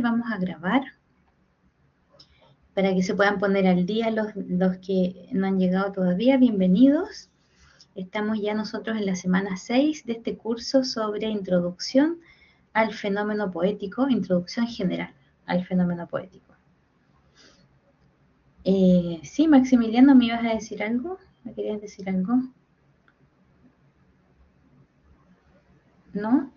vamos a grabar para que se puedan poner al día los que no han llegado todavía. Bienvenidos. Estamos ya nosotros en la semana 6 de este curso sobre introducción al fenómeno poético, introducción general al fenómeno poético. Sí, Maximiliano, ¿me ibas a decir algo? ¿Me querías decir algo? ¿No?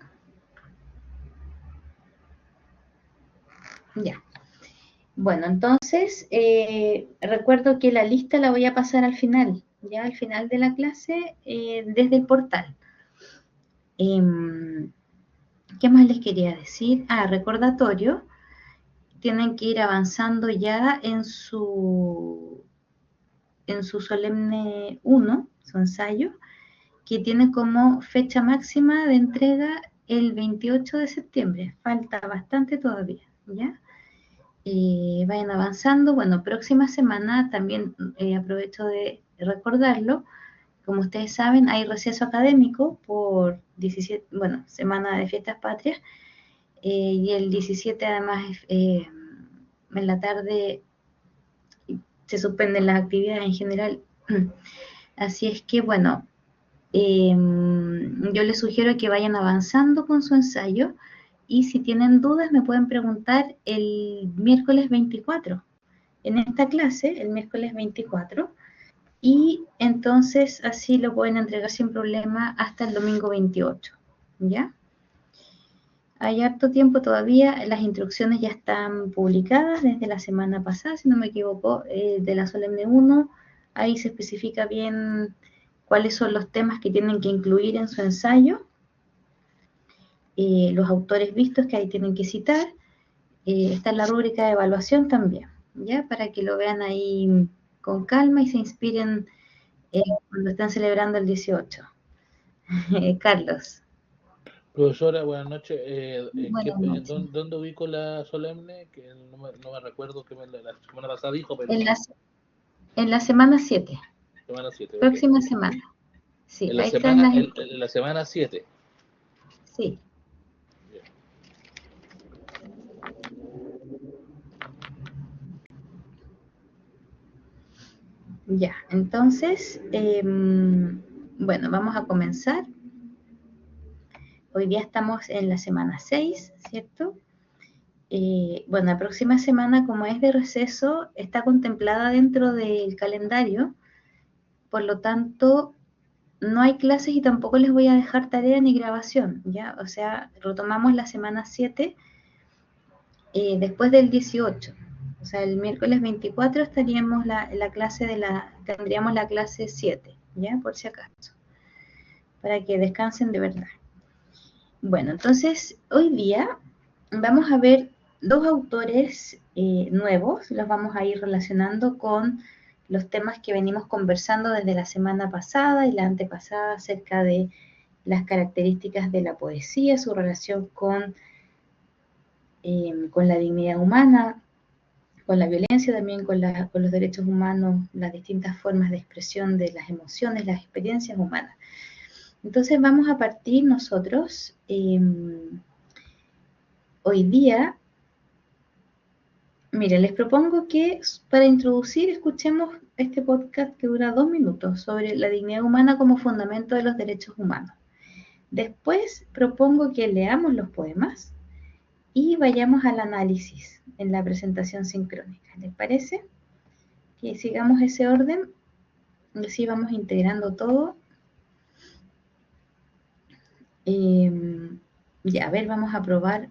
Ya. Bueno, entonces, recuerdo que la lista la voy a pasar al final, ya al final de la clase, desde el portal. ¿Qué más les quería decir? Recordatorio, tienen que ir avanzando ya en su solemne 1, su ensayo, que tiene como fecha máxima de entrega el 28 de septiembre. Falta bastante todavía, ¿ya? Vayan avanzando. Bueno, próxima semana también aprovecho de recordarlo. Como ustedes saben, hay receso académico por 17, bueno, Semana de Fiestas Patrias, y el 17 además en la tarde se suspenden las actividades en general. Así es que, bueno, yo les sugiero que vayan avanzando con su ensayo y si tienen dudas me pueden preguntar el miércoles 24 en esta clase, el miércoles 24, y entonces así lo pueden entregar sin problema hasta el domingo 28, ¿ya? Hay harto tiempo todavía, las instrucciones ya están publicadas desde la semana pasada, si no me equivoco, de la Solemne 1, ahí se especifica bien cuáles son los temas que tienen que incluir en su ensayo, los autores vistos que ahí tienen que citar, está en la rúbrica de evaluación también, ¿ya? Para que lo vean ahí con calma y se inspiren cuando están celebrando el 18. Carlos. Profesora, buenas noches. Buenas noches. ¿Dónde ubico la solemne? Que no me recuerdo que la semana pasada dijo, pero... En la semana 7. Semana 7, Próxima okay. semana. Sí, En la ahí semana, están en la semana 7. Sí. Ya, entonces, bueno, vamos a comenzar. Hoy día estamos en la semana 6, ¿cierto? Bueno, la próxima semana, como es de receso, está contemplada dentro del calendario, por lo tanto, no hay clases y tampoco les voy a dejar tarea ni grabación, ¿ya? O sea, retomamos la semana 7 después del 18. O sea, el miércoles 24 estaríamos tendríamos la clase 7, ¿ya? Por si acaso, para que descansen de verdad. Bueno, entonces, hoy día vamos a ver dos autores nuevos, los vamos a ir relacionando con los temas que venimos conversando desde la semana pasada y la antepasada acerca de las características de la poesía, su relación con la dignidad humana, con la violencia también, con los derechos humanos, las distintas formas de expresión de las emociones, las experiencias humanas. Entonces vamos a partir nosotros hoy día. Mire, les propongo que para introducir escuchemos este podcast que dura 2 minutos sobre la dignidad humana como fundamento de los derechos humanos. Después propongo que leamos los poemas y vayamos al análisis en la presentación sincrónica. ¿Les parece? Que sigamos ese orden, así vamos integrando todo. Ya, a ver, vamos a probar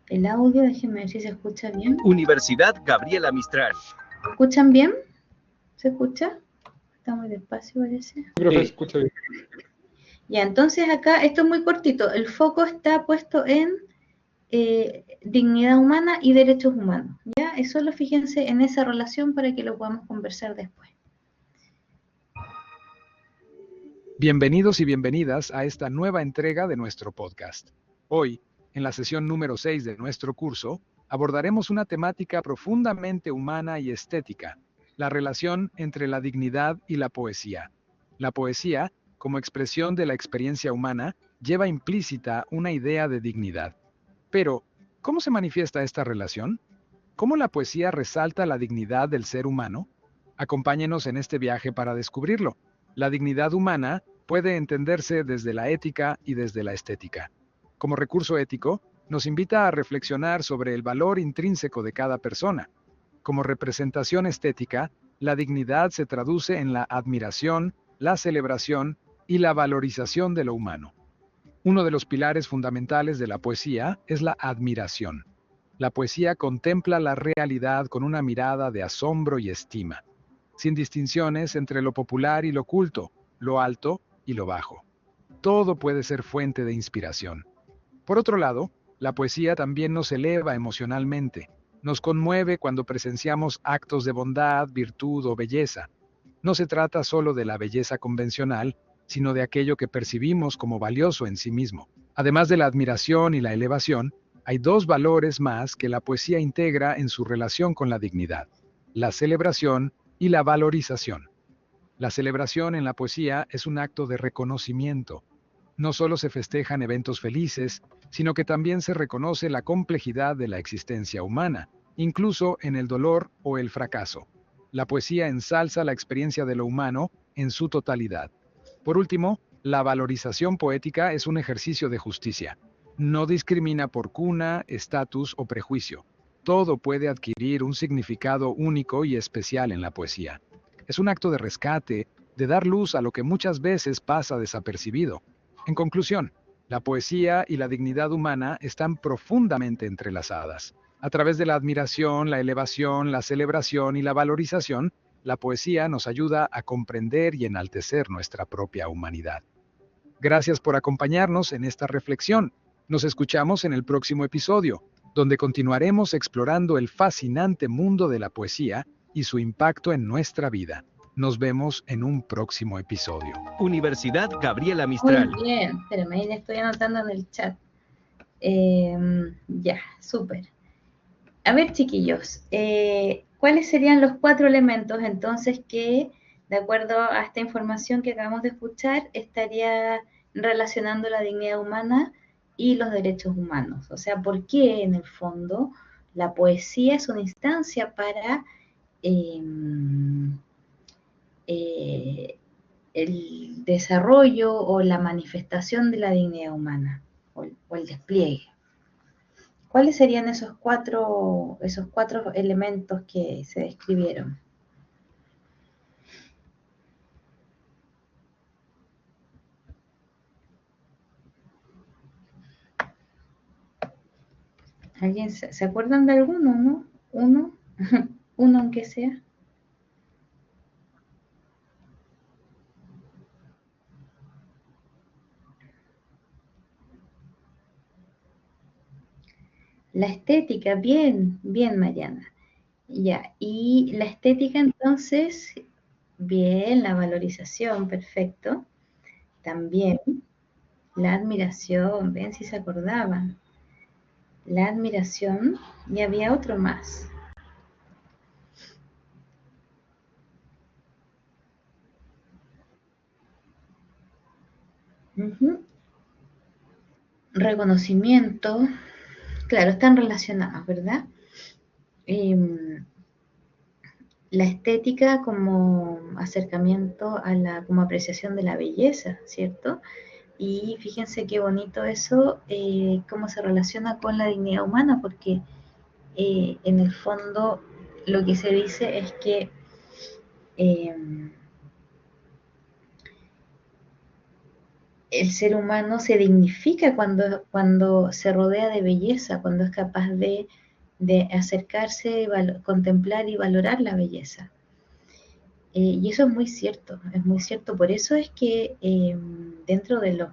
el audio, déjenme ver si se escucha bien. Universidad Gabriela Mistral. ¿Escuchan bien? ¿Se escucha? Está muy despacio, parece. Creo que se escucha bien. Ya, entonces acá, esto es muy cortito, el foco está puesto en dignidad humana y derechos humanos, ¿ya? Es solo fíjense en esa relación para que lo podamos conversar después. Bienvenidos y bienvenidas a esta nueva entrega de nuestro podcast. Hoy, en la sesión número 6 de nuestro curso, abordaremos una temática profundamente humana y estética, la relación entre la dignidad y la poesía. La poesía, como expresión de la experiencia humana, lleva implícita una idea de dignidad. Pero, ¿Cómo se manifiesta esta relación? ¿Cómo la poesía resalta la dignidad del ser humano? Acompáñenos en este viaje para descubrirlo. La dignidad humana puede entenderse desde la ética y desde la estética. Como recurso ético, nos invita a reflexionar sobre el valor intrínseco de cada persona. Como representación estética, la dignidad se traduce en la admiración, la celebración y la valorización de lo humano. Uno de los pilares fundamentales de la poesía es la admiración. La poesía contempla la realidad con una mirada de asombro y estima, sin distinciones entre lo popular y lo culto, lo alto y lo bajo. Todo puede ser fuente de inspiración. Por otro lado, la poesía también nos eleva emocionalmente. Nos conmueve cuando presenciamos actos de bondad, virtud o belleza. No se trata solo de la belleza convencional, sino de aquello que percibimos como valioso en sí mismo. Además de la admiración y la elevación, hay dos valores más que la poesía integra en su relación con la dignidad: la celebración y la valorización. La celebración en la poesía es un acto de reconocimiento. No solo se festejan eventos felices, sino que también se reconoce la complejidad de la existencia humana, incluso en el dolor o el fracaso. La poesía ensalza la experiencia de lo humano en su totalidad. Por último, la valorización poética es un ejercicio de justicia. No discrimina por cuna, estatus o prejuicio. Todo puede adquirir un significado único y especial en la poesía. Es un acto de rescate, de dar luz a lo que muchas veces pasa desapercibido. En conclusión, la poesía y la dignidad humana están profundamente entrelazadas. A través de la admiración, la elevación, la celebración y la valorización, la poesía nos ayuda a comprender y enaltecer nuestra propia humanidad. Gracias por acompañarnos en esta reflexión. Nos escuchamos en el próximo episodio, donde continuaremos explorando el fascinante mundo de la poesía y su impacto en nuestra vida. Nos vemos en un próximo episodio. Universidad Gabriela Muy Mistral. bien, espérame, ahí le estoy anotando en el chat. Ya, súper. A ver, chiquillos, ¿cuáles serían los 4 elementos entonces que, de acuerdo a esta información que acabamos de escuchar, estaría relacionando la dignidad humana y los derechos humanos? O sea, ¿por qué en el fondo la poesía es una instancia para el desarrollo o la manifestación de la dignidad humana o el despliegue? ¿Cuáles serían esos cuatro elementos que se describieron? ¿Alguien se acuerdan de alguno, no? ¿Uno? ¿Uno aunque sea? La estética, bien, bien, Mariana. Ya, y la estética entonces, bien, la valorización, perfecto. También la admiración, ven si se acordaban. La admiración, y había otro más. Reconocimiento, claro, están relacionados, ¿verdad? La estética como acercamiento a como apreciación de la belleza, ¿cierto? Y fíjense qué bonito eso, cómo se relaciona con la dignidad humana, porque en el fondo lo que se dice es que el ser humano se dignifica cuando se rodea de belleza, cuando es capaz de acercarse, contemplar y valorar la belleza. Y eso es muy cierto, es muy cierto. Por eso es que dentro de los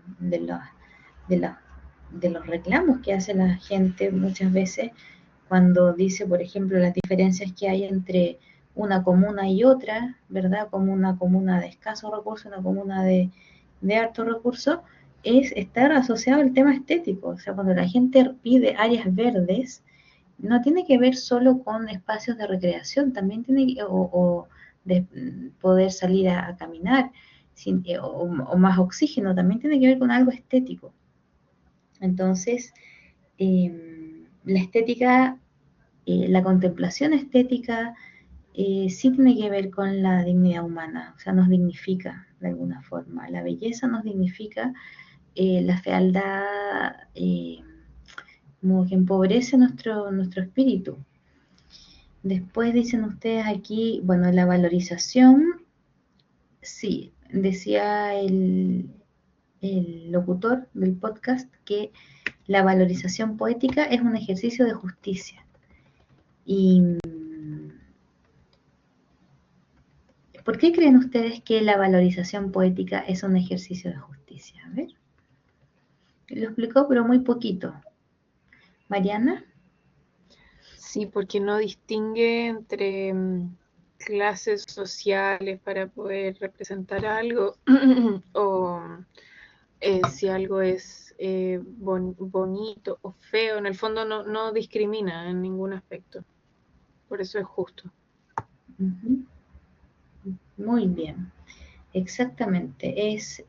reclamos que hace la gente muchas veces, cuando dice, por ejemplo, las diferencias que hay entre una comuna y otra, ¿verdad? Como una comuna de escasos recursos, una comuna de altos recursos, es estar asociado al tema estético. O sea, cuando la gente pide áreas verdes, no tiene que ver solo con espacios de recreación, también tiene o de poder salir a caminar, o más oxígeno, también tiene que ver con algo estético. Entonces, la estética, la contemplación estética, sí tiene que ver con la dignidad humana, o sea, nos dignifica de alguna forma. La belleza nos dignifica, la fealdad como que empobrece nuestro espíritu. Después dicen ustedes aquí, bueno, la valorización, sí, decía el locutor del podcast que la valorización poética es un ejercicio de justicia. ¿Y por qué creen ustedes que la valorización poética es un ejercicio de justicia? A ver, lo explicó, pero muy poquito. Mariana. Sí, porque no distingue entre clases sociales para poder representar algo o si algo es bonito o feo. En el fondo no discrimina en ningún aspecto. Por eso es justo. Uh-huh. Muy bien. Exactamente. Es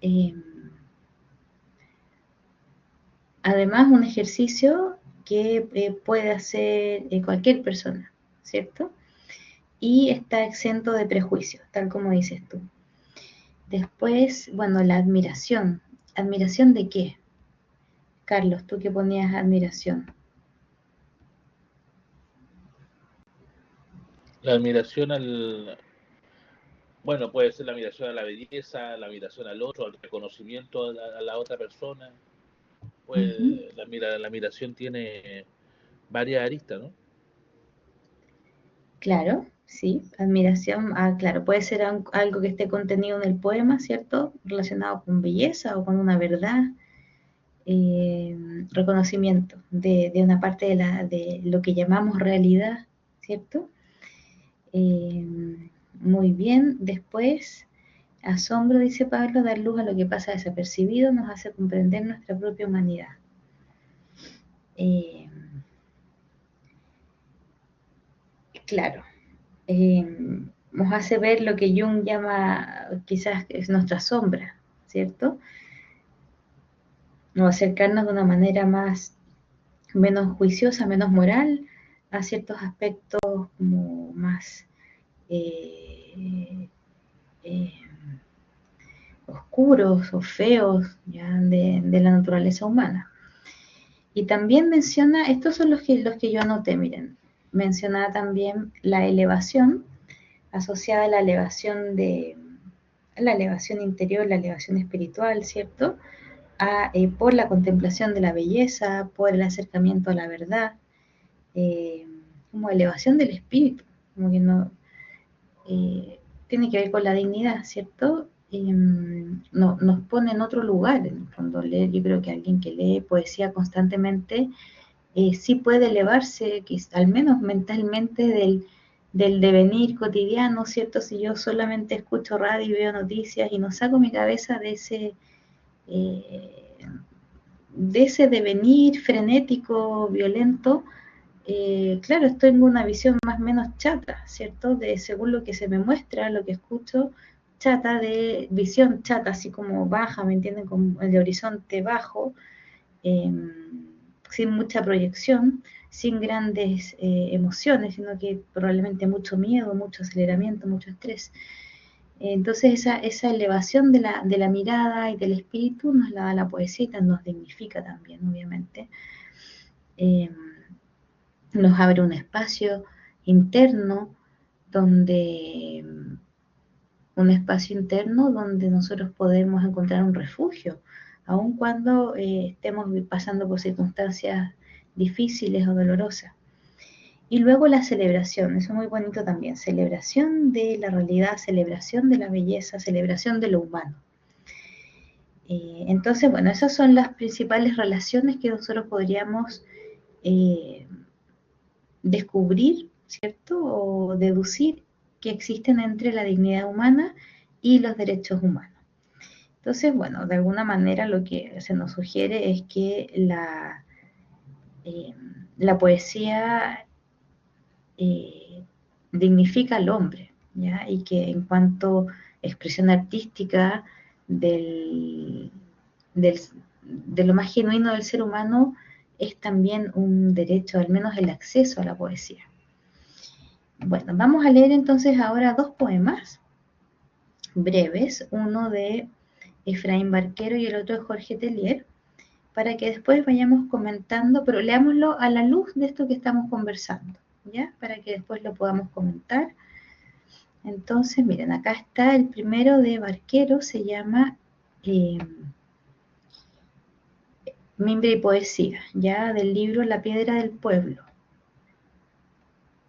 además un ejercicio que puede hacer cualquier persona, ¿cierto? Y está exento de prejuicios, tal como dices tú. Después, bueno, la admiración. ¿Admiración de qué? Carlos, tú que ponías admiración. La admiración bueno, puede ser la admiración a la belleza, la admiración al otro, al reconocimiento a la otra persona. Pues Uh-huh. la admiración tiene varias aristas, ¿no? Claro, sí, admiración, claro, puede ser algo que esté contenido en el poema, ¿cierto? Relacionado con belleza o con una verdad, reconocimiento de una parte de lo que llamamos realidad, ¿cierto? Muy bien, después, asombro, dice Pablo, dar luz a lo que pasa desapercibido nos hace comprender nuestra propia humanidad. Claro. Nos hace ver lo que Jung llama quizás es nuestra sombra, ¿cierto? O acercarnos de una manera menos juiciosa, menos moral a ciertos aspectos como más eh, eh, oscuros o feos ya, de la naturaleza humana. Y también menciona, estos son los que yo anoté, miren, menciona también la elevación, asociada a la elevación interior, la elevación espiritual, ¿cierto? Por la contemplación de la belleza, por el acercamiento a la verdad, como elevación del espíritu, como que no tiene que ver con la dignidad, ¿cierto? Nos pone en otro lugar, en el fondo, leer. Yo creo que alguien que lee poesía constantemente sí puede elevarse, al menos mentalmente, del devenir cotidiano, ¿cierto? Si yo solamente escucho radio y veo noticias y no saco mi cabeza de ese devenir frenético, violento, claro, estoy en una visión más o menos chata, ¿cierto? Según lo que se me muestra, lo que escucho, chata, de visión chata, así como baja, ¿me entienden? Como el de horizonte bajo, eh, sin mucha proyección, sin grandes emociones, sino que probablemente mucho miedo, mucho aceleramiento, mucho estrés. Entonces esa elevación de la mirada y del espíritu nos la da la poesía y nos dignifica también, obviamente. Nos abre un espacio interno donde nosotros podemos encontrar un refugio, aun cuando estemos pasando por circunstancias difíciles o dolorosas. Y luego la celebración, eso es muy bonito también, celebración de la realidad, celebración de la belleza, celebración de lo humano. Entonces, bueno, esas son las principales relaciones que nosotros podríamos descubrir, ¿cierto? O deducir que existen entre la dignidad humana y los derechos humanos. Entonces, bueno, de alguna manera lo que se nos sugiere es que la poesía dignifica al hombre, ¿ya? Y que en cuanto expresión artística de lo más genuino del ser humano, es también un derecho, al menos el acceso a la poesía. Bueno, vamos a leer entonces ahora dos poemas breves, uno de Efraín Barquero y el otro de Jorge Tellier, para que después vayamos comentando, pero leámoslo a la luz de esto que estamos conversando, ¿ya? Para que después lo podamos comentar. Entonces, miren, acá está el primero de Barquero, se llama Mimbre y Poesía, ya del libro La Piedra del Pueblo.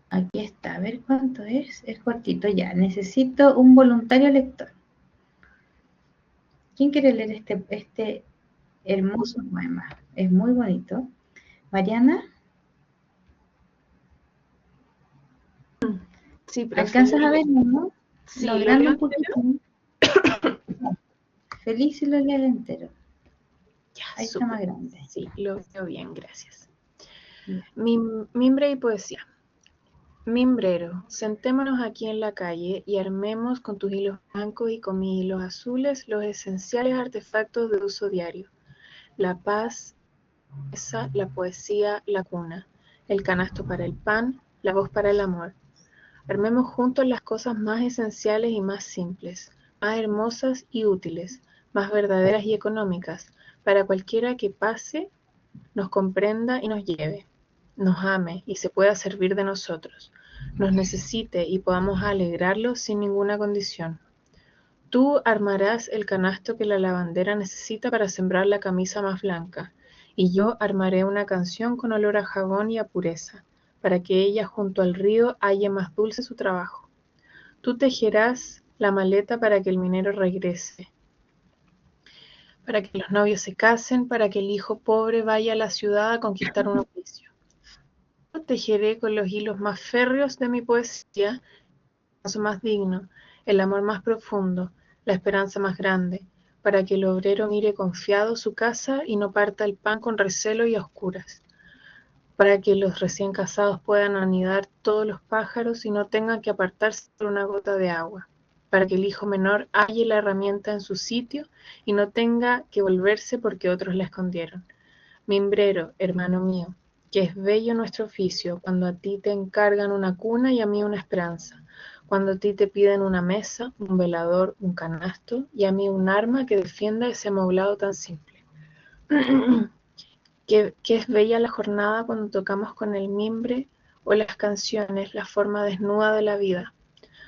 Aquí está, a ver cuánto es cortito ya. Necesito un voluntario lector. ¿Quién quiere leer este hermoso poema? Es muy bonito. Mariana, Sí, profe. ¿alcanzas a verlo, no? Sí, Lo ¿lo agrando leo un poquito. Feliz si lo lees entero. Ya, Ahí está súper. más grande. Sí, lo veo bien, gracias. Ya. Mimbre y poesía. Mimbrero, sentémonos aquí en la calle y armemos con tus hilos blancos y con mis hilos azules los esenciales artefactos de uso diario. La paz, la poesía, la cuna, el canasto para el pan, la voz para el amor. Armemos juntos las cosas más esenciales y más simples, más hermosas y útiles, más verdaderas y económicas, para cualquiera que pase, nos comprenda y nos lleve, nos ame y se pueda servir de nosotros, nos necesite y podamos alegrarlo sin ninguna condición. Tú armarás el canasto que la lavandera necesita para sembrar la camisa más blanca, y yo armaré una canción con olor a jabón y a pureza, para que ella junto al río halle más dulce su trabajo. Tú tejerás la maleta para que el minero regrese, para que los novios se casen, para que el hijo pobre vaya a la ciudad a conquistar un oficio. Yo tejeré con los hilos más férreos de mi poesía el descanso más digno, el amor más profundo, la esperanza más grande, para que el obrero mire confiado su casa y no parta el pan con recelo y a oscuras, para que los recién casados puedan anidar todos los pájaros y no tengan que apartarse por una gota de agua, para que el hijo menor halle la herramienta en su sitio y no tenga que volverse porque otros la escondieron. Mimbrero, hermano mío, que es bello nuestro oficio, cuando a ti te encargan una cuna y a mí una esperanza, cuando a ti te piden una mesa, un velador, un canasto, y a mí un arma que defienda ese amoblado tan simple. Que es bella la jornada cuando tocamos con el mimbre o las canciones la forma desnuda de la vida,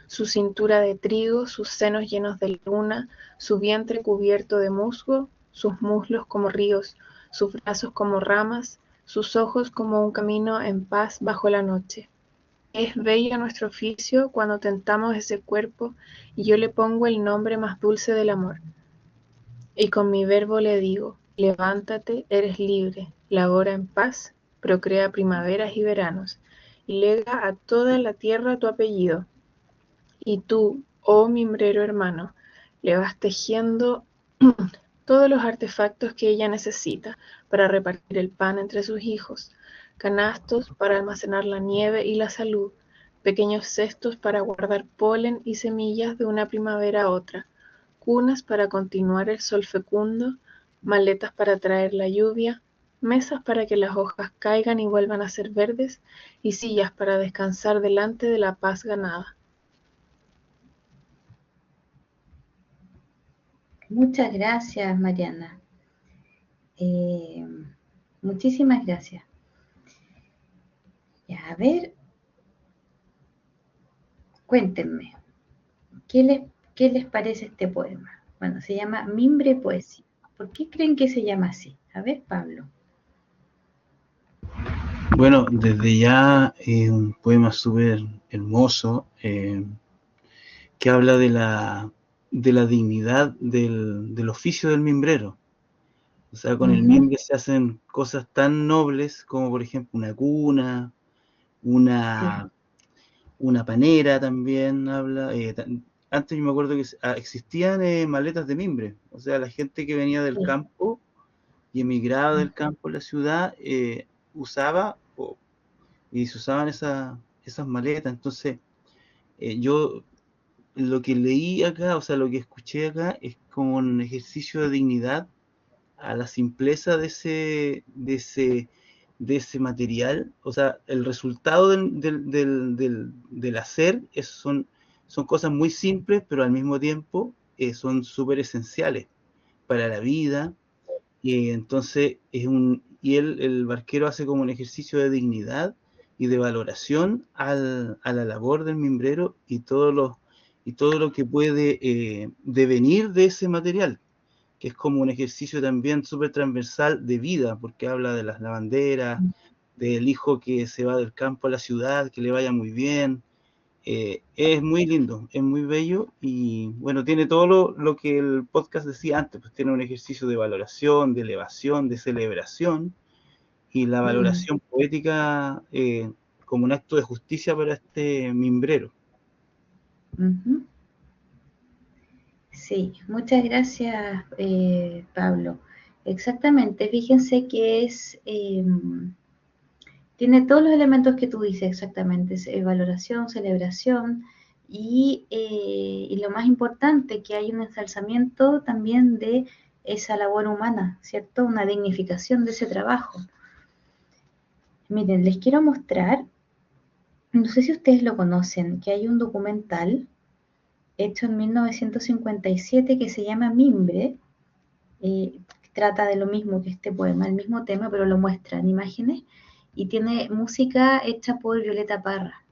su cintura de trigo, sus senos llenos de luna, su vientre cubierto de musgo, sus muslos como ríos, sus brazos como ramas, sus ojos como un camino en paz bajo la noche. Es bello nuestro oficio cuando tentamos ese cuerpo y yo le pongo el nombre más dulce del amor. Y con mi verbo le digo, levántate, eres libre, labora en paz, procrea primaveras y veranos, y lega a toda la tierra tu apellido. Y tú, oh mimbrero hermano, le vas tejiendo todos los artefactos que ella necesita para repartir el pan entre sus hijos, canastos para almacenar la nieve y la salud, pequeños cestos para guardar polen y semillas de una primavera a otra, cunas para continuar el sol fecundo, maletas para traer la lluvia, mesas para que las hojas caigan y vuelvan a ser verdes, y sillas para descansar delante de la paz ganada. Muchas gracias, Mariana. Muchísimas gracias. Ya, a ver, cuéntenme, ¿qué les parece este poema? Bueno, se llama Mimbre Poesía. ¿Por qué creen que se llama así? A ver, Pablo. Bueno, desde ya un poema súper hermoso que habla de la dignidad del oficio del mimbrero. O sea, con el mimbre se hacen cosas tan nobles como, por ejemplo, una cuna, una panera también habla. Antes yo me acuerdo que existían maletas de mimbre. O sea, la gente que venía del campo y emigraba del campo a la ciudad usaba y se usaban esas maletas. Entonces, yo lo que leí acá, o sea, lo que escuché acá es como un ejercicio de dignidad a la simpleza de ese de ese material, o sea, el resultado del hacer son cosas muy simples, pero al mismo tiempo son súper esenciales para la vida. Y entonces el barquero hace como un ejercicio de dignidad y de valoración a la labor del mimbrero y todo lo que puede devenir de ese material, que es como un ejercicio también súper transversal de vida, porque habla de las lavanderas, del hijo que se va del campo a la ciudad, que le vaya muy bien. Es muy lindo, es muy bello y bueno, tiene todo lo que el podcast decía antes, pues tiene un ejercicio de valoración, de elevación, de celebración y la valoración poética como un acto de justicia para este mimbrero. Ujú. Sí, muchas gracias, Pablo. Exactamente, fíjense que tiene todos los elementos que tú dices exactamente, valoración, celebración y lo más importante, que hay un ensalzamiento también de esa labor humana, ¿cierto? Una dignificación de ese trabajo. Miren, les quiero mostrar, no sé si ustedes lo conocen, que hay un documental hecho en 1957 que se llama Mimbre. Trata de lo mismo que este poema, el mismo tema, pero lo muestra en imágenes y tiene música hecha por Violeta Parra.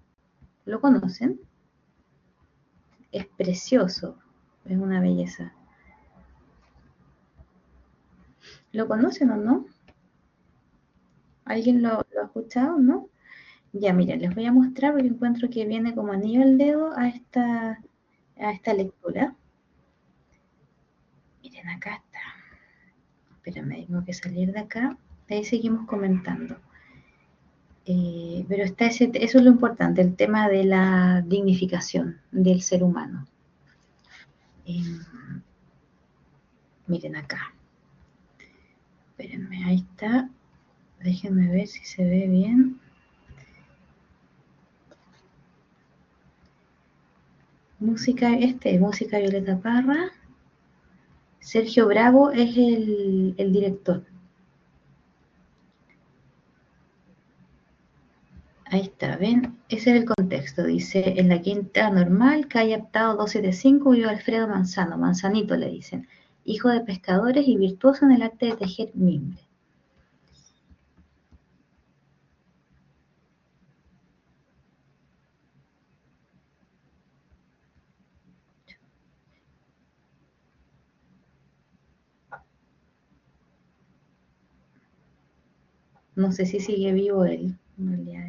¿Lo conocen? Es precioso, es una belleza. ¿Lo conocen o no? ¿Alguien lo ha escuchado, no? Ya, miren, les voy a mostrar porque encuentro que viene como anillo al dedo a esta lectura. Miren, acá está. Espérame, tengo que salir de acá. De ahí seguimos comentando. Pero eso es lo importante, el tema de la dignificación del ser humano. Miren acá. Espérenme, ahí está. Déjenme ver si se ve bien. Música Violeta Parra. Sergio Bravo es el director. Ahí está, ¿ven? Ese es el contexto. Dice, en la quinta normal, calle Aptado 275, vive Alfredo Manzano, Manzanito le dicen, hijo de pescadores y virtuoso en el arte de tejer mimbre. No sé si sigue vivo él, en realidad.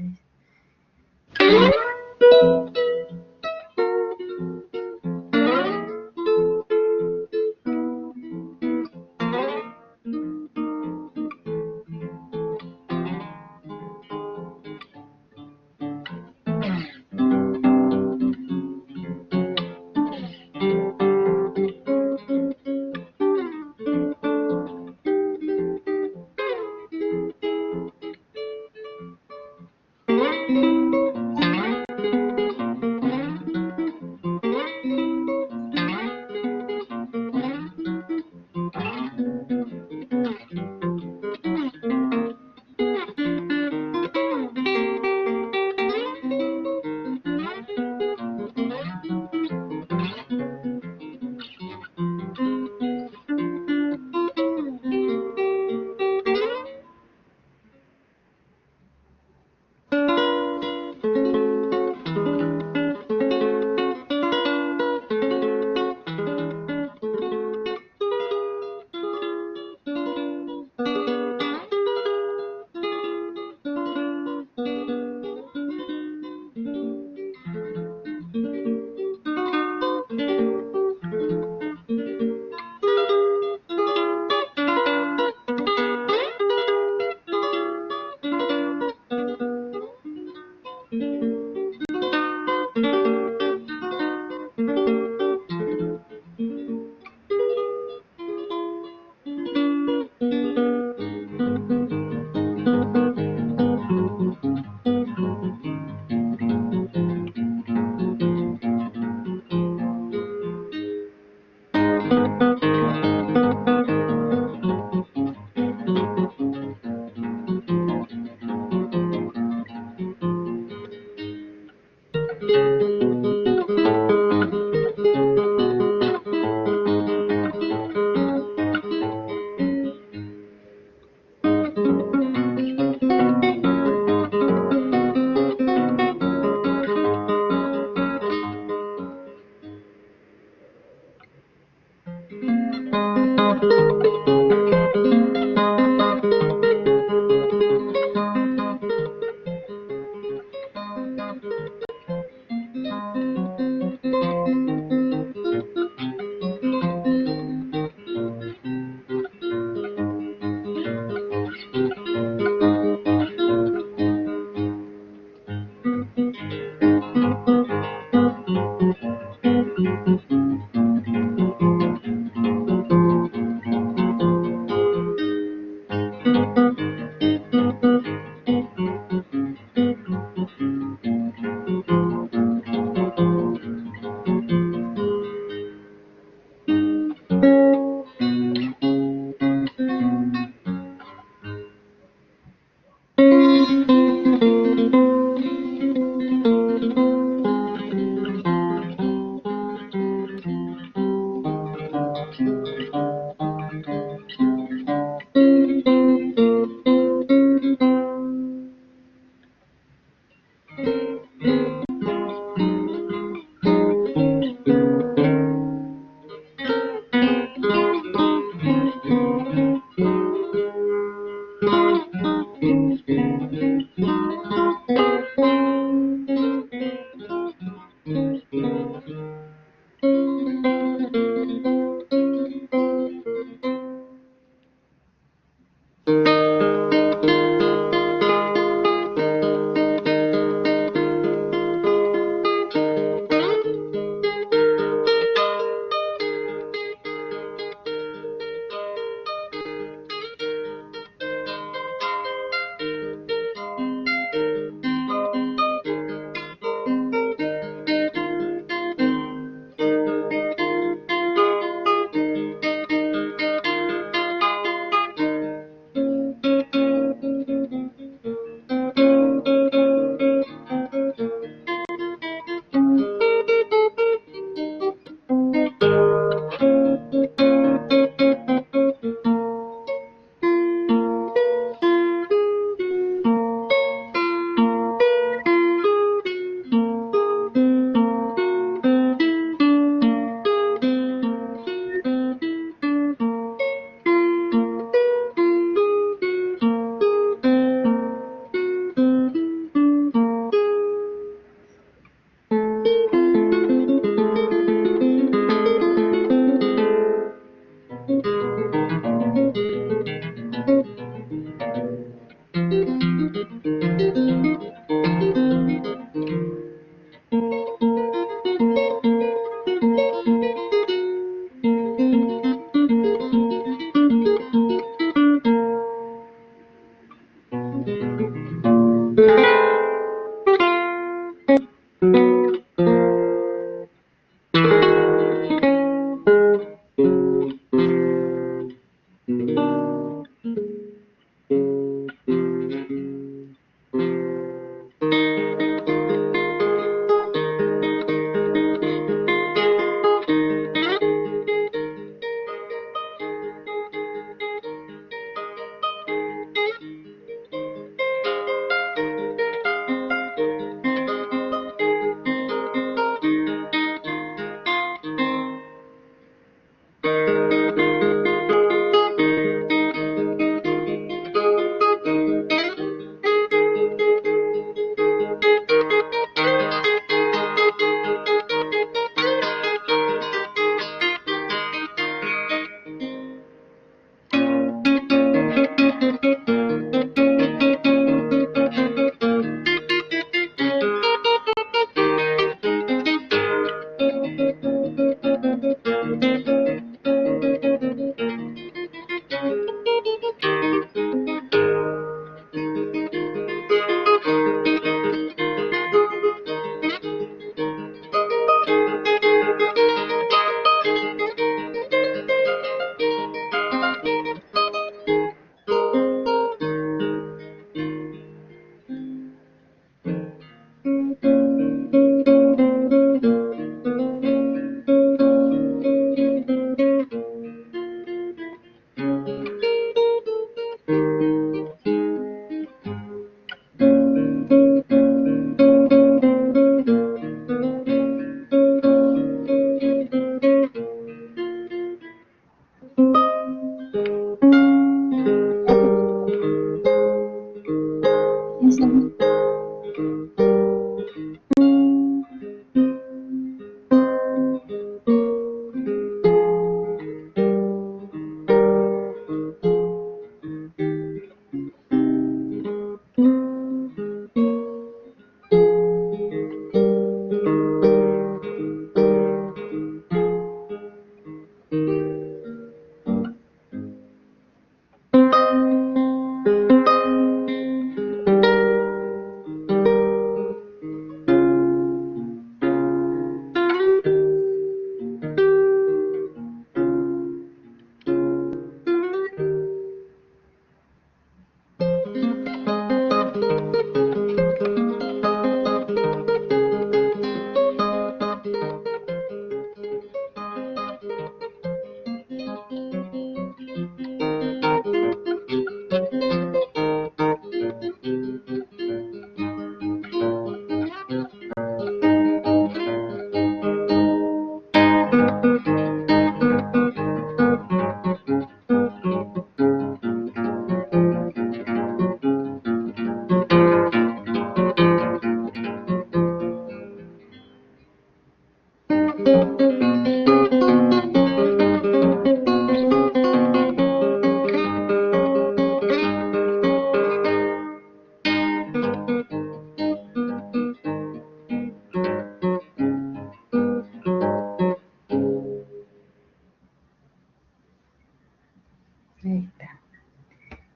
Ahí está.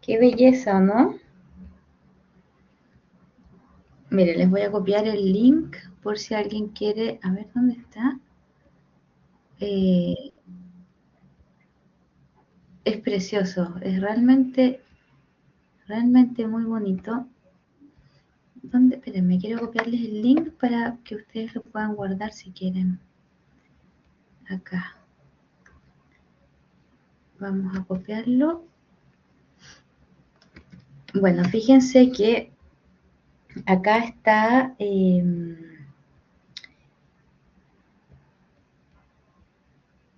Qué belleza, ¿no? Mire, les voy a copiar el link por si alguien quiere. A ver, ¿dónde está? Es precioso, es realmente muy bonito. ¿Dónde? Espérenme, quiero copiarles el link para que ustedes lo puedan guardar si quieren. Acá. Vamos a copiarlo. Bueno, fíjense que acá está...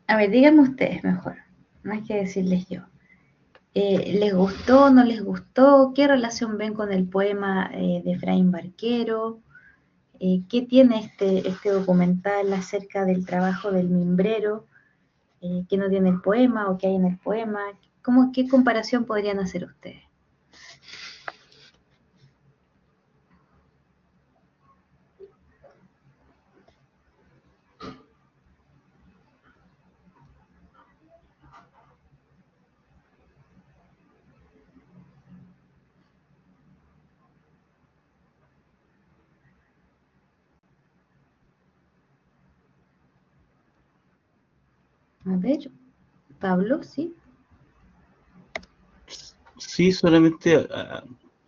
a ver, díganme ustedes mejor. No hay que decirles yo. ¿Les gustó, no les gustó? ¿Qué relación ven con el poema de Efraín Barquero? ¿Qué tiene este documental acerca del trabajo del mimbrero? ¿Qué no tiene el poema o qué hay en el poema? ¿Qué comparación podrían hacer ustedes? A ver, Pablo, ¿sí? Sí, solamente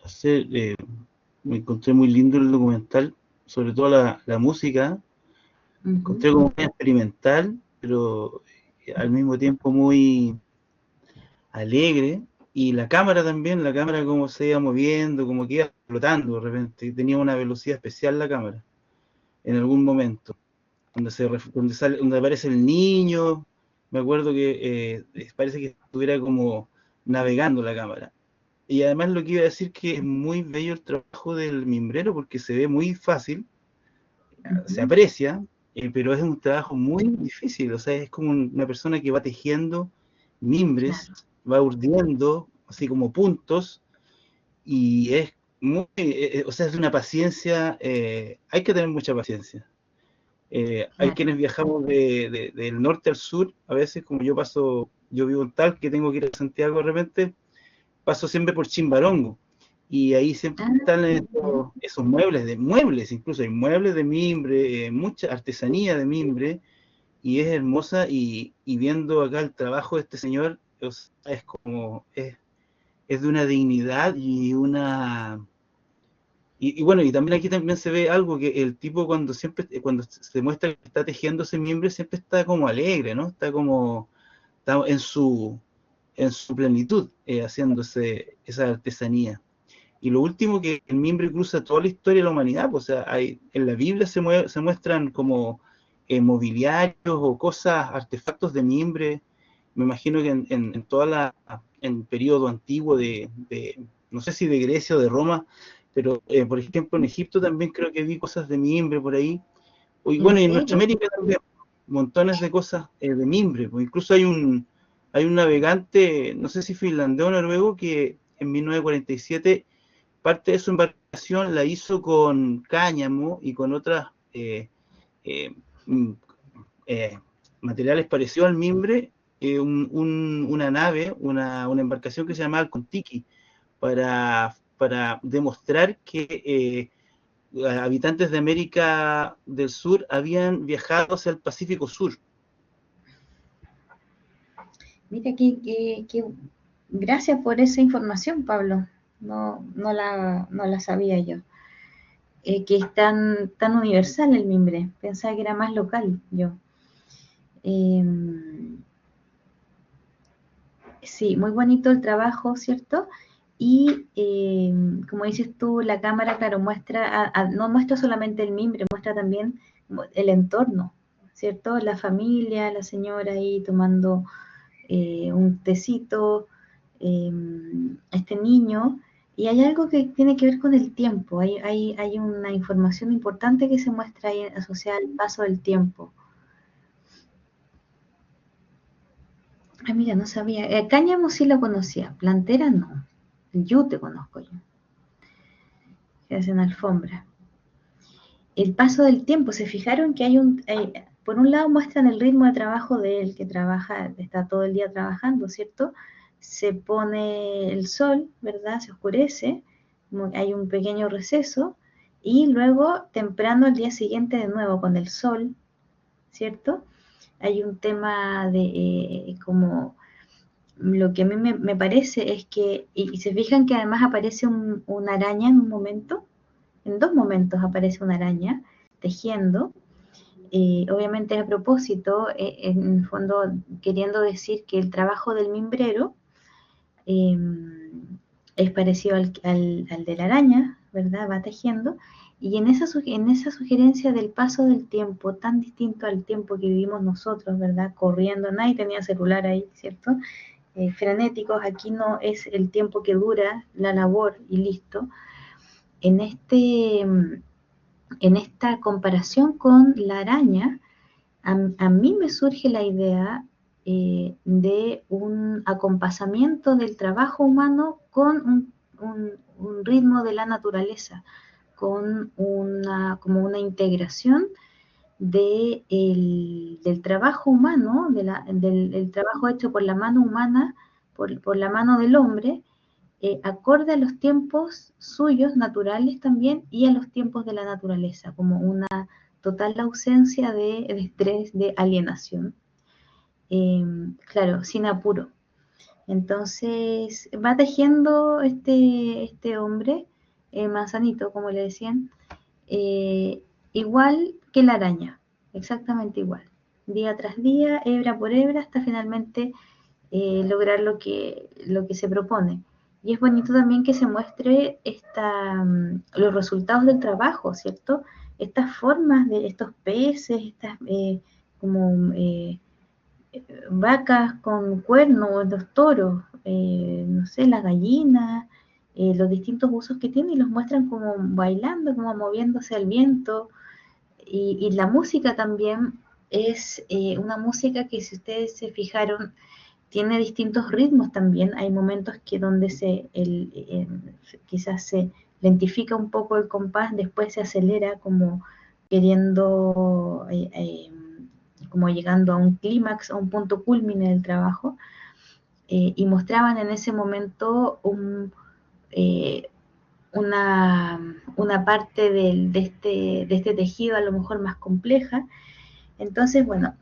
hacer, me encontré muy lindo el documental, sobre todo la música, encontré como muy experimental, pero al mismo tiempo muy alegre, y la cámara también, la cámara como se iba moviendo, como que iba flotando de repente, tenía una velocidad especial la cámara, en algún momento, donde aparece el niño, me acuerdo que parece que estuviera como navegando la cámara. Y además lo que iba a decir que es muy bello el trabajo del mimbrero porque se ve muy fácil, se aprecia, pero es un trabajo muy difícil, o sea, es como una persona que va tejiendo mimbres, va urdiendo, así como puntos, y es muy, o sea, es de una paciencia, hay que tener mucha paciencia. Hay quienes viajamos del norte al sur, a veces como yo vivo en Talca, tengo que ir a Santiago de repente, paso siempre por Chimbarongo, y ahí siempre están esos muebles, incluso hay muebles de mimbre, mucha artesanía de mimbre, y es hermosa, y viendo acá el trabajo de este señor, es como, es de una dignidad y una... Y bueno, y también aquí también se ve algo que el tipo cuando se muestra que está tejiendo ese mimbre, siempre está como alegre, ¿no? Está en su plenitud, haciéndose esa artesanía. Y lo último, que el mimbre cruza toda la historia de la humanidad, pues, o sea, en la Biblia se muestran como mobiliarios o cosas, artefactos de mimbre. Me imagino que en toda en periodo antiguo no sé si de Grecia o de Roma, pero por ejemplo en Egipto también creo que vi cosas de mimbre por ahí. Y bueno, y en Nuestra América también, montones de cosas de mimbre, pues incluso hay un navegante, no sé si finlandés o noruego, que en 1947 parte de su embarcación la hizo con cáñamo y con otras eh, materiales parecidos al mimbre, una nave, una embarcación que se llamaba el Contiki, para demostrar que habitantes de América del Sur habían viajado hacia el Pacífico Sur. Mira, gracias por esa información, Pablo. No la sabía yo. Que es tan universal el mimbre. Pensaba que era más local yo. Sí, muy bonito el trabajo, ¿cierto? Y como dices tú, la cámara, claro, no muestra solamente el mimbre, muestra también el entorno, ¿cierto? La familia, la señora ahí tomando un tecito, este niño, y hay algo que tiene que ver con el tiempo, hay una información importante que se muestra ahí asociada al paso del tiempo. Ah, mira, no sabía. Cáñamo sí lo conocía, plantera no. El yute conozco yo, que hacen alfombra. El paso del tiempo, se fijaron que por un lado muestran el ritmo de trabajo de él, que trabaja, está todo el día trabajando, ¿cierto? Se pone el sol, ¿verdad? Se oscurece, hay un pequeño receso, y luego temprano el día siguiente de nuevo con el sol, ¿cierto? Hay un tema de como lo que a mí me parece es que, y se fijan que además aparece una araña en un momento, en dos momentos aparece una araña tejiendo, obviamente a propósito, en el fondo queriendo decir que el trabajo del mimbrero eh, es parecido al de la araña, ¿verdad? Va tejiendo, y en esa sugerencia del paso del tiempo, tan distinto al tiempo que vivimos nosotros, ¿verdad? Corriendo, nadie tenía celular ahí, ¿cierto? Frenéticos, aquí no es el tiempo que dura la labor y listo. En esta comparación con la araña, a mí me surge la idea de un acompasamiento del trabajo humano con un ritmo de la naturaleza, con como una integración del trabajo humano, del trabajo hecho por la mano humana, por la mano del hombre, acorde a los tiempos suyos naturales también y a los tiempos de la naturaleza, como una total ausencia de estrés, de alienación. Claro, sin apuro. Entonces va tejiendo este hombre, manzanito, como le decían, igual que la araña, exactamente igual, día tras día, hebra por hebra, hasta finalmente lograr lo que se propone. Y es bonito también que se muestre los resultados del trabajo, ¿cierto? Estas formas de estos peces, estas como vacas con cuernos, los toros, no sé, las gallinas, los distintos usos que tienen y los muestran como bailando, como moviéndose al viento. Y la música también es una música que, si ustedes se fijaron, tiene distintos ritmos también. Hay momentos que donde quizás se lentifica un poco el compás, después se acelera como queriendo, como llegando a un clímax, a un punto culmine del trabajo, y mostraban en ese momento una parte de este tejido a lo mejor más compleja. Entonces, bueno,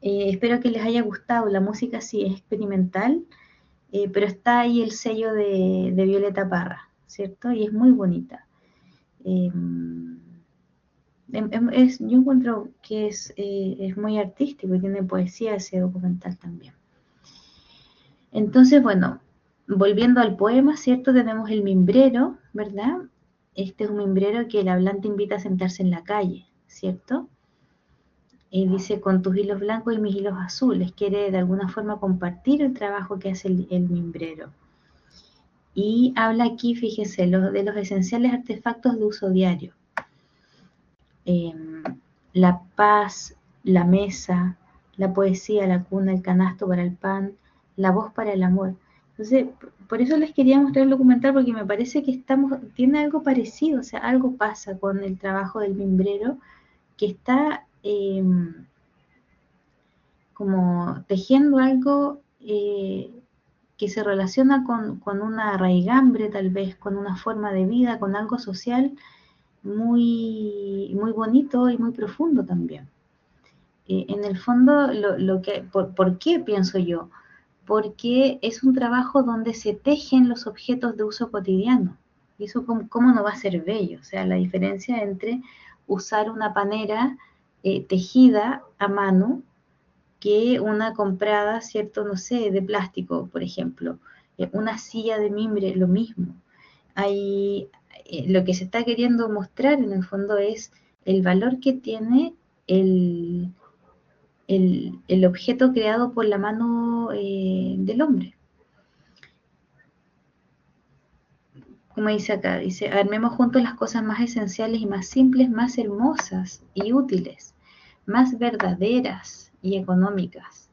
espero que les haya gustado. La música sí es experimental, pero está ahí el sello de Violeta Parra, ¿cierto? Y es muy bonita. Yo encuentro que es muy artístico y tiene poesía ese documental también. Entonces, bueno, volviendo al poema, ¿cierto? Tenemos el mimbrero, ¿verdad? Este es un mimbrero que el hablante invita a sentarse en la calle, ¿cierto? Y dice, con tus hilos blancos y mis hilos azules, quiere de alguna forma compartir el trabajo que hace el mimbrero. Y habla aquí, fíjese, de los esenciales artefactos de uso diario. La paz, la mesa, la poesía, la cuna, el canasto para el pan, la voz para el amor. Entonces, por eso les quería mostrar el documental, porque me parece que tiene algo parecido, o sea, algo pasa con el trabajo del mimbrero, que está como tejiendo algo que se relaciona con una raigambre, tal vez, con una forma de vida, con algo social muy, muy bonito y muy profundo también. En el fondo, ¿por qué pienso yo? Porque es un trabajo donde se tejen los objetos de uso cotidiano. Y eso, ¿cómo no va a ser bello? O sea, la diferencia entre usar una panera tejida a mano que una comprada, ¿cierto? No sé, de plástico, por ejemplo. Una silla de mimbre, lo mismo. Lo que se está queriendo mostrar en el fondo es el valor que tiene el objeto creado por la mano del hombre. Como dice acá, dice, armemos juntos las cosas más esenciales y más simples, más hermosas y útiles, más verdaderas y económicas,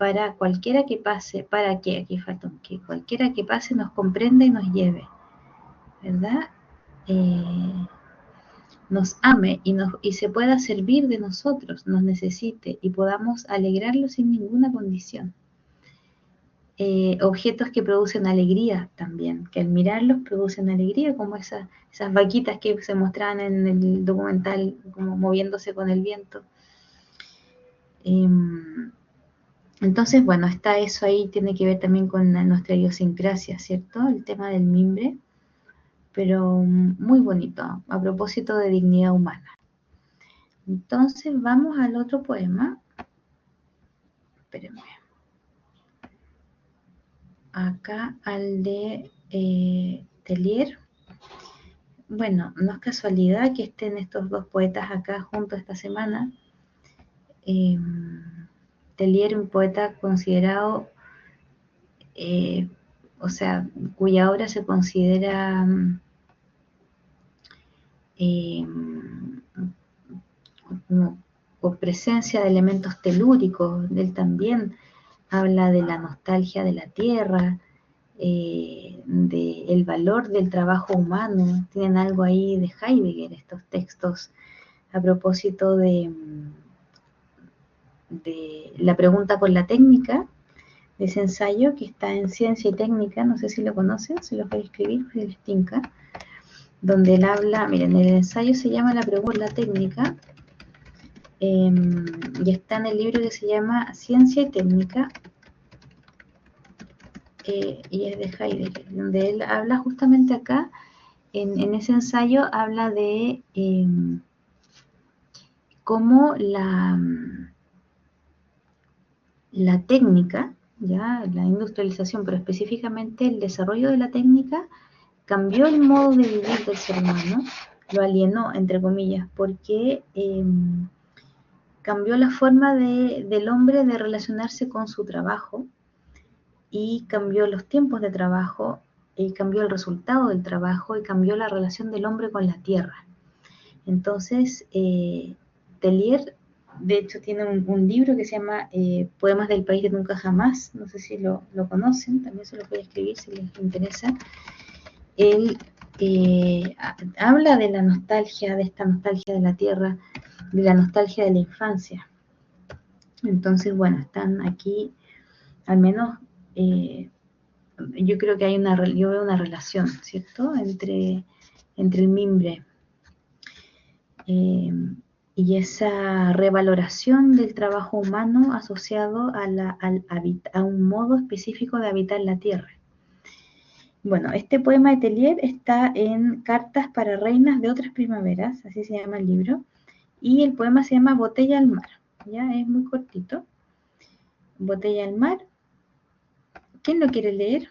para cualquiera que pase, para que, aquí falta un que, cualquiera que pase nos comprenda y nos lleve, ¿verdad? Nos ame y se pueda servir de nosotros, nos necesite y podamos alegrarlo sin ninguna condición. Objetos que producen alegría también, que al mirarlos producen alegría, como esas vaquitas que se mostraban en el documental, como moviéndose con el viento. Entonces, bueno, está eso ahí, tiene que ver también con nuestra idiosincrasia, ¿cierto? El tema del mimbre, pero muy bonito, a propósito de dignidad humana. Entonces, vamos al otro poema. Espérenme. Acá al de Tellier. Bueno, no es casualidad que estén estos dos poetas acá juntos esta semana. Tellier, un poeta considerado, o sea, cuya obra se considera como con presencia de elementos telúricos. Él también habla de la nostalgia de la tierra, del valor del trabajo humano. Tienen algo ahí de Heidegger estos textos a propósito de la pregunta por la técnica, de ese ensayo que está en Ciencia y Técnica, no sé si lo conocen, se los voy a escribir, si les tinca, donde él habla, miren, el ensayo se llama La pregunta por la técnica, y está en el libro que se llama Ciencia y Técnica, y es de Heidegger, donde él habla justamente acá, en ese ensayo habla de cómo la técnica, ya la industrialización, pero específicamente el desarrollo de la técnica, cambió el modo de vivir del ser humano, lo alienó, entre comillas, porque cambió la forma del hombre de relacionarse con su trabajo, y cambió los tiempos de trabajo, y cambió el resultado del trabajo, y cambió la relación del hombre con la tierra. Entonces, Tellier, de hecho, tiene un libro que se llama Poemas del País de Nunca Jamás, no sé si lo conocen, también se lo voy a escribir si les interesa. Él habla de la nostalgia, de esta nostalgia de la tierra, de la nostalgia de la infancia. Entonces, bueno, están aquí, al menos, yo creo que yo veo una relación, ¿cierto?, entre el mimbre y esa revaloración del trabajo humano asociado a un modo específico de habitar la tierra. Bueno, este poema de Tellier está en Cartas para Reinas de otras Primaveras, así se llama el libro, y el poema se llama Botella al Mar, ya es muy cortito. Botella al Mar. ¿Quién lo quiere leer?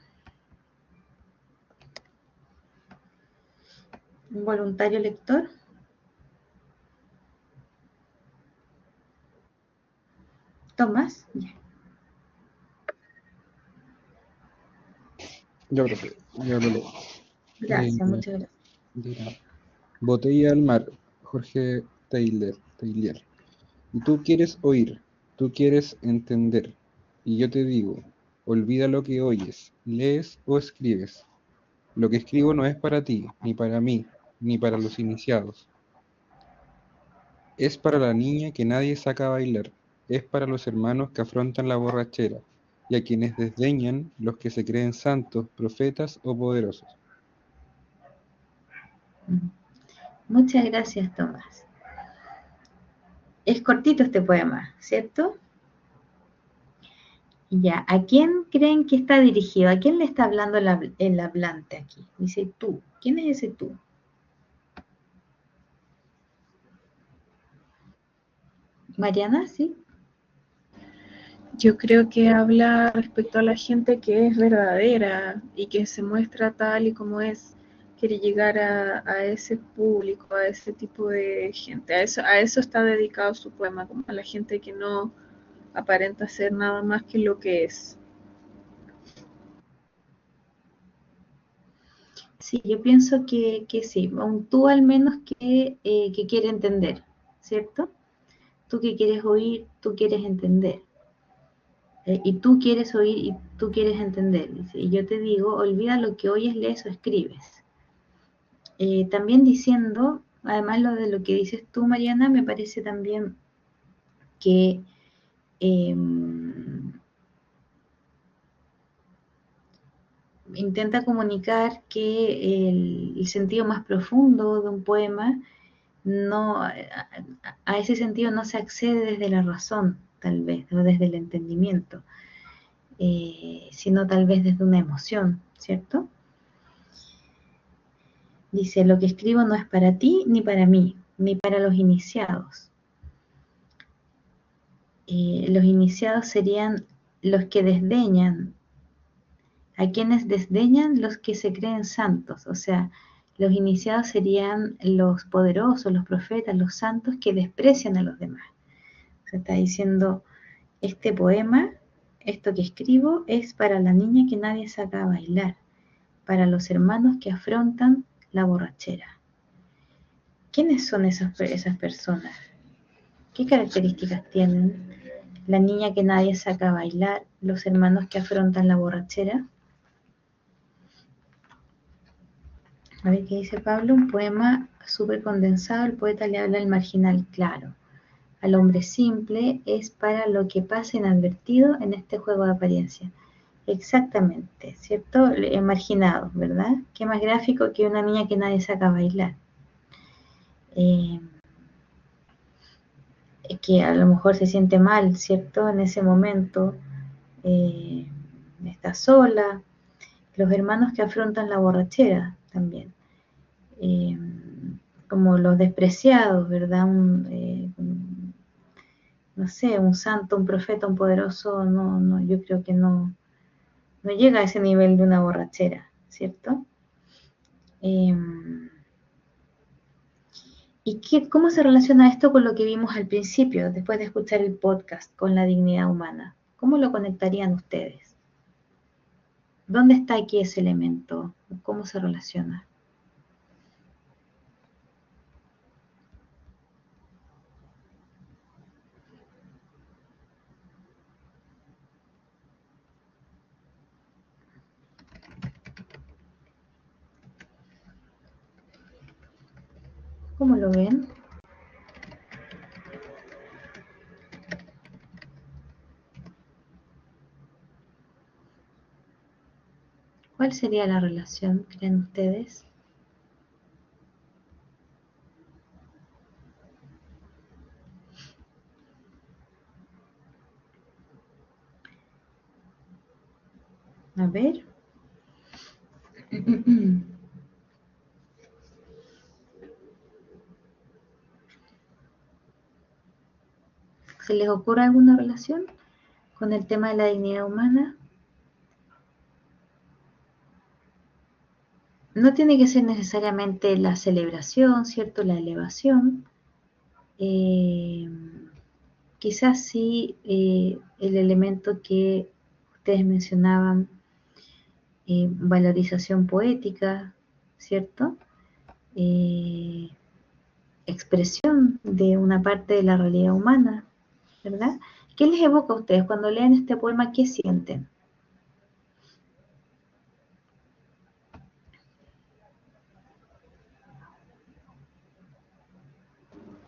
¿Un voluntario lector? Tomás. Ya. Yo creo que yo lo leo. Gracias, muchas gracias. Dirá, Botella al Mar, Jorge Teillier. Y tú quieres oír, tú quieres entender. Y yo te digo, olvida lo que oyes, lees o escribes. Lo que escribo no es para ti, ni para mí, ni para los iniciados. Es para la niña que nadie saca a bailar. Es para los hermanos que afrontan la borrachera, y a quienes desdeñan los que se creen santos, profetas o poderosos. Muchas gracias, Tomás. Es cortito este poema, ¿cierto? Ya, ¿a quién creen que está dirigido? ¿A quién le está hablando el hablante aquí? Dice tú. ¿Quién es ese tú? Mariana, ¿sí? Yo creo que habla respecto a la gente que es verdadera y que se muestra tal y como es. Quiere llegar a ese público, a ese tipo de gente. A eso está dedicado su poema, como a la gente que no aparenta ser nada más que lo que es. Sí, yo pienso que sí, un tú al menos que quiere entender, ¿cierto? Tú que quieres oír, tú quieres entender. y tú quieres oír y tú quieres entender. Dice, y yo te digo, olvida lo que oyes, lees o escribes. También diciendo, además lo que dices tú, Mariana, me parece también que intenta comunicar que el sentido más profundo de un poema no, a ese sentido no se accede desde la razón, tal vez, o desde el entendimiento, sino tal vez desde una emoción, ¿cierto? Dice, lo que escribo no es para ti ni para mí, ni para los iniciados. Los iniciados serían los que desdeñan, a quienes desdeñan los que se creen santos, o sea, los iniciados serían los poderosos, los profetas, los santos que desprecian a los demás. Se está diciendo, este poema, esto que escribo, es para la niña que nadie saca a bailar, para los hermanos que afrontan la borrachera. ¿Quiénes son esas personas? ¿Qué características tienen? La niña que nadie saca a bailar, los hermanos que afrontan la borrachera. A ver qué dice Pablo, un poema súper condensado, el poeta le habla al marginal, claro. Al hombre simple es para lo que pasa inadvertido en este juego de apariencia. Exactamente, ¿cierto? Marginado, ¿verdad? Qué más gráfico que una niña que nadie saca a bailar. Que a lo mejor se siente mal, ¿cierto? En ese momento está sola. Los hermanos que afrontan la borrachera también. Como los despreciados, ¿verdad? No sé, un santo, un profeta, un poderoso, no, yo creo que no llega a ese nivel de una borrachera, ¿cierto? ¿Y cómo se relaciona esto con lo que vimos al principio, después de escuchar el podcast, con la dignidad humana? ¿Cómo lo conectarían ustedes? ¿Dónde está aquí ese elemento? ¿Cómo se relaciona? ¿Cómo lo ven? ¿Cuál sería la relación, creen ustedes? A ver. ¿Se les ocurre alguna relación con el tema de la dignidad humana? No tiene que ser necesariamente la celebración, ¿cierto? La elevación. Quizás sí el elemento que ustedes mencionaban, valorización poética, ¿cierto? Expresión de una parte de la realidad humana, ¿verdad? ¿Qué les evoca a ustedes cuando leen este poema? ¿Qué sienten?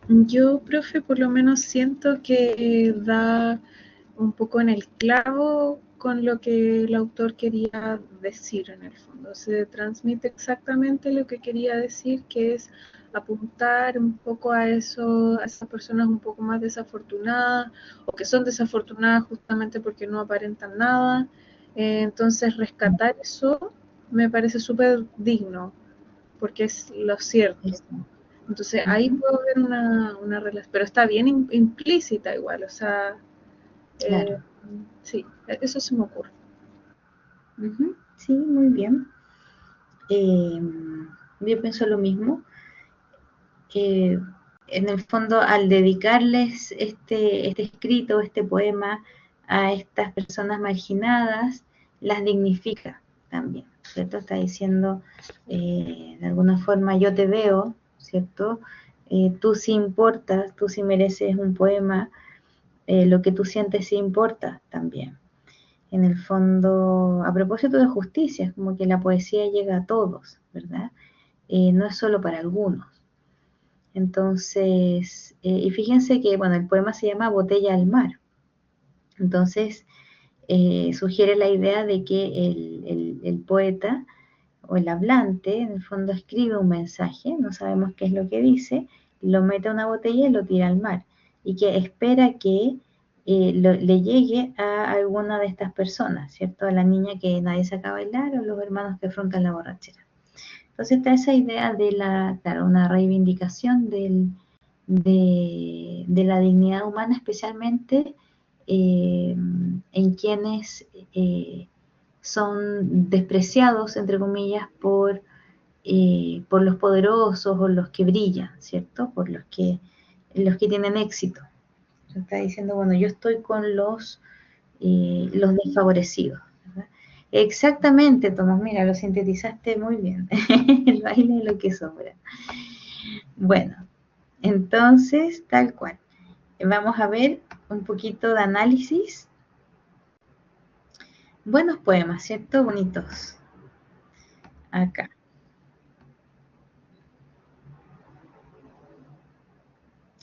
Yo, profe, por lo menos siento que da un poco en el clavo con lo que el autor quería decir en el fondo. Se transmite exactamente lo que quería decir, que es apuntar un poco a eso, a esas personas un poco más desafortunadas, o que son desafortunadas justamente porque no aparentan nada. Entonces, rescatar eso me parece súper digno, porque es lo cierto. Entonces, ahí puedo ver una relación, pero está bien implícita igual, o sea, Claro. sí, eso se me ocurre. Sí, muy bien. Yo pienso lo mismo. En el fondo, al dedicarles este escrito, este poema a estas personas marginadas, las dignifica también, ¿cierto? Está diciendo, de alguna forma, yo te veo, ¿cierto? Tú sí importas, tú sí mereces un poema, lo que tú sientes sí importa también, En el fondo, a propósito de justicia, como que la poesía llega a todos, ¿verdad? No es solo para algunos. Entonces, y fíjense que, bueno, el poema se llama Botella al mar. Entonces, sugiere la idea de que el poeta o el hablante, en el fondo, escribe un mensaje, no sabemos qué es lo que dice, lo mete a una botella y lo tira al mar, y que espera que le llegue a alguna de estas personas, ¿cierto? A la niña que nadie saca a bailar o los hermanos que afrontan la borrachera. Entonces está esa idea de claro, una reivindicación de la dignidad humana, especialmente en quienes son despreciados, entre comillas, por los poderosos o los que brillan, ¿cierto? Por los que tienen éxito. Está diciendo, bueno, yo estoy con los desfavorecidos. ¿Verdad? Exactamente, Tomás, mira, lo sintetizaste muy bien. El baile de lo que sobra. Bueno, entonces, tal cual. Vamos a ver un poquito de análisis. Buenos poemas, ¿cierto? Bonitos. Acá.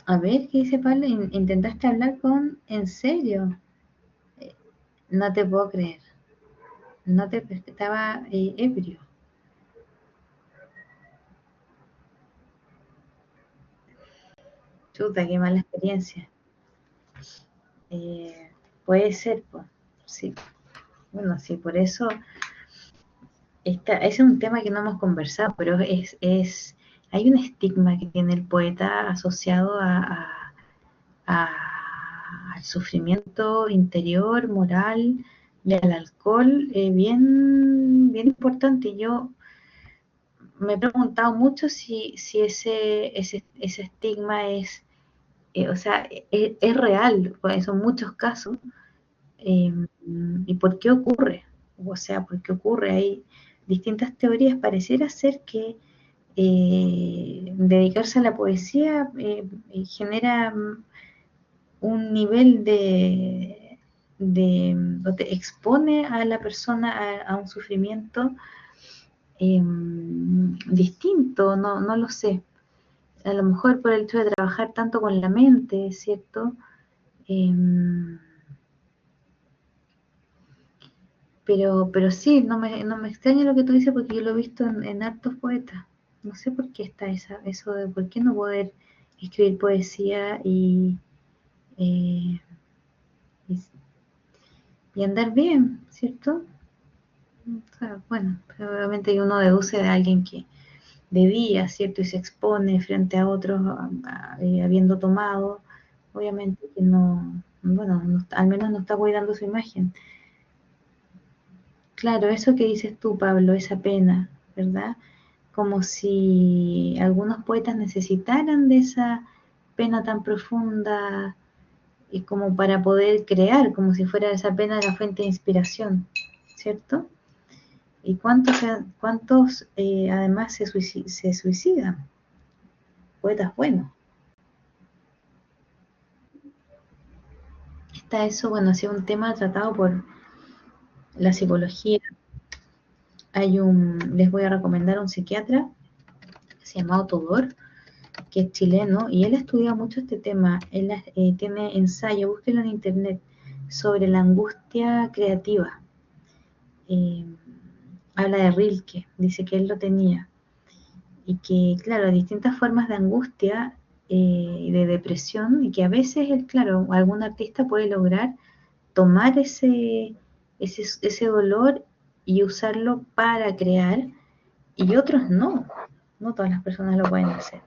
A ver, ¿qué dice Pablo? ¿Intentaste hablar con... ¿En serio? No te puedo creer. No te estaba ebrio. Chuta, qué mala experiencia. Puede ser, pues. Sí. Bueno, sí, por eso... ese es un tema que no hemos conversado, pero hay un estigma que tiene el poeta asociado al sufrimiento interior, moral, y al alcohol, bien importante. Yo me he preguntado mucho si ese estigma o sea, es real, pues son muchos casos, eh, y por qué ocurre. O sea, ¿por qué ocurre? Hay distintas teorías. Pareciera ser que dedicarse a la poesía genera un nivel o te expone a la persona a un sufrimiento distinto, no lo sé. A lo mejor por el hecho de trabajar tanto con la mente, ¿cierto? Pero sí, no me extraña lo que tú dices porque yo lo he visto en hartos poetas. No sé por qué está eso de por qué no poder escribir poesía eh, y, y andar bien, ¿cierto? O sea, bueno, obviamente uno deduce de alguien que bebía, ¿cierto? Y se expone frente a otros habiendo tomado, obviamente que no, bueno, al menos no está cuidando su imagen. Claro, eso que dices tú, Pablo, esa pena, ¿verdad? Como si algunos poetas necesitaran de esa pena tan profunda y como para poder crear, como si fuera esa pena la fuente de inspiración, ¿cierto? ¿Y cuántos además se suicidan? Poetas buenos. Está eso, bueno, ha sido un tema tratado por la psicología. Les voy a recomendar un psiquiatra que se llama Otto, que es chileno, y él ha estudiado mucho este tema. Él tiene ensayo, búsquelo en internet, sobre la angustia creativa. Habla de Rilke, dice que él lo tenía. Y que, claro, distintas formas de angustia y de depresión, y que a veces, claro, algún artista puede lograr tomar ese dolor y usarlo para crear, y otros no todas las personas lo pueden hacer,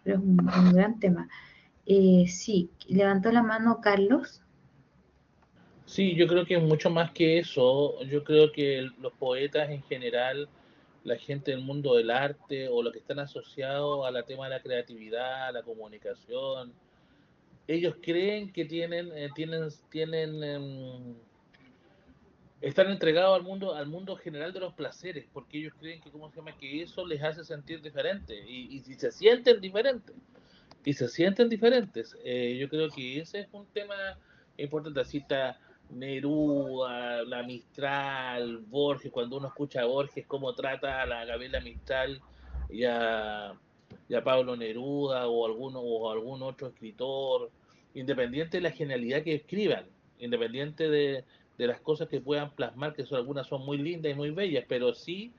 pero es un gran tema. Sí, levantó la mano Carlos. Sí, yo creo que es mucho más que eso. Yo creo que los poetas en general, la gente del mundo del arte o los que están asociados al tema de la creatividad, la comunicación, ellos creen que están entregados al mundo general de los placeres, porque ellos creen que, ¿cómo se llama? Que eso les hace sentir diferentes y si se sienten diferentes. Y se sienten diferentes. Yo creo que ese es un tema importante. Así está Neruda, la Mistral, Borges, cuando uno escucha a Borges, cómo trata a la Gabriela Mistral y a Pablo Neruda o algún otro escritor, independiente de la genialidad que escriban, independiente de las cosas que puedan plasmar, que son, algunas son muy lindas y muy bellas, pero sí,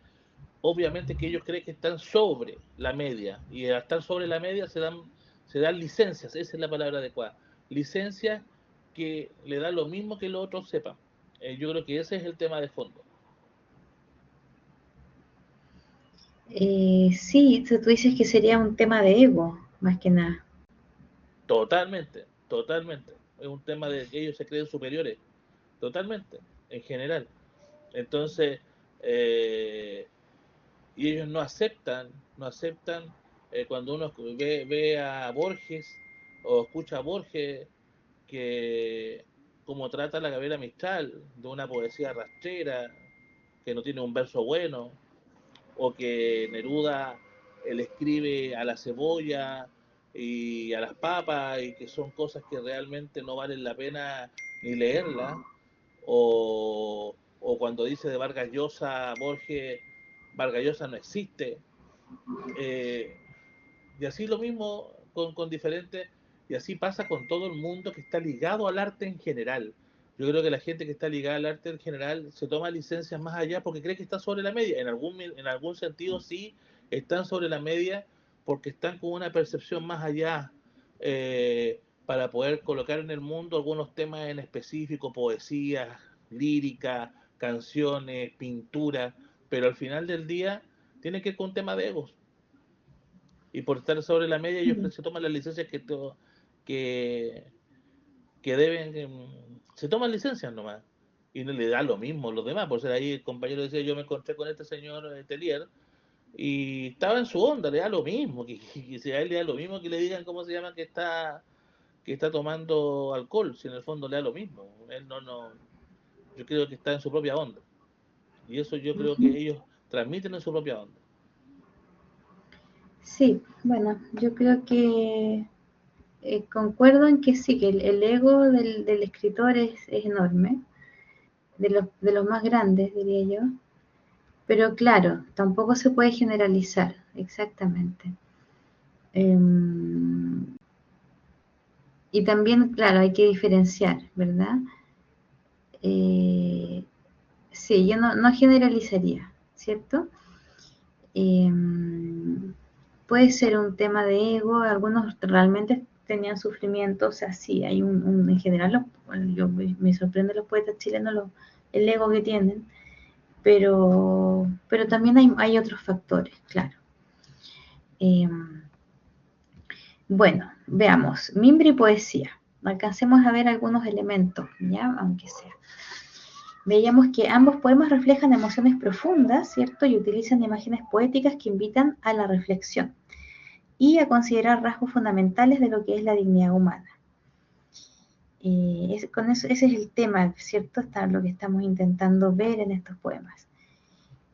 obviamente que ellos creen que están sobre la media, y al estar sobre la media se dan licencias, esa es la palabra adecuada, licencias que le dan lo mismo que los otros sepan. Yo creo que ese es el tema de fondo. Sí, tú dices que sería un tema de ego, más que nada. Totalmente, totalmente. Es un tema de que ellos se creen superiores, totalmente, en general. Entonces, eh, y ellos no aceptan cuando uno ve a Borges o escucha a Borges que como trata la Gabriela Mistral, de una poesía rastrera, que no tiene un verso bueno, o que Neruda le escribe a la cebolla y a las papas, y que son cosas que realmente no valen la pena ni leerlas, o cuando dice de Vargas Llosa, Borges, Vargas Llosa no existe, eh, y así lo mismo con diferentes, y así pasa con todo el mundo que está ligado al arte en general. Yo creo que la gente que está ligada al arte en general se toma licencias más allá porque cree que está sobre la media. En algún sentido sí están sobre la media porque están con una percepción más allá, para poder colocar en el mundo algunos temas en específico, poesía, lírica, canciones, pintura, pero al final del día tiene que ir con un tema de egos, y por estar sobre la media ellos Mm. se toman las licencias que, que deben, se toman licencias nomás, y no le da lo mismo a los demás. Por ser ahí el compañero decía, yo me encontré con este señor Telier y estaba en su onda, le da lo mismo, que si a él le da lo mismo que le digan cómo se llama que está tomando alcohol, si en el fondo le da lo mismo, él no, yo creo que está en su propia onda, y eso yo creo que Ujú. ellos transmiten en su propia onda. Sí, bueno, yo creo que concuerdo en que sí, que el ego del escritor es enorme, de los más grandes, diría yo, pero claro, tampoco se puede generalizar, exactamente. Y también, claro, hay que diferenciar, ¿verdad? Eh, sí, yo no generalizaría, ¿cierto? Eh, Puede ser un tema de ego, algunos realmente tenían sufrimiento, o sea, sí, hay en general, me sorprende los poetas chilenos el ego que tienen, pero también hay otros factores, claro. Eh, bueno, veamos, mimbre y poesía. Alcancemos a ver algunos elementos, ¿ya? Aunque sea. Veíamos que ambos poemas reflejan emociones profundas, ¿cierto? Y utilizan imágenes poéticas que invitan a la reflexión y a considerar rasgos fundamentales de lo que es la dignidad humana. Con eso, ese es el tema, ¿cierto? Está lo que estamos intentando ver en estos poemas.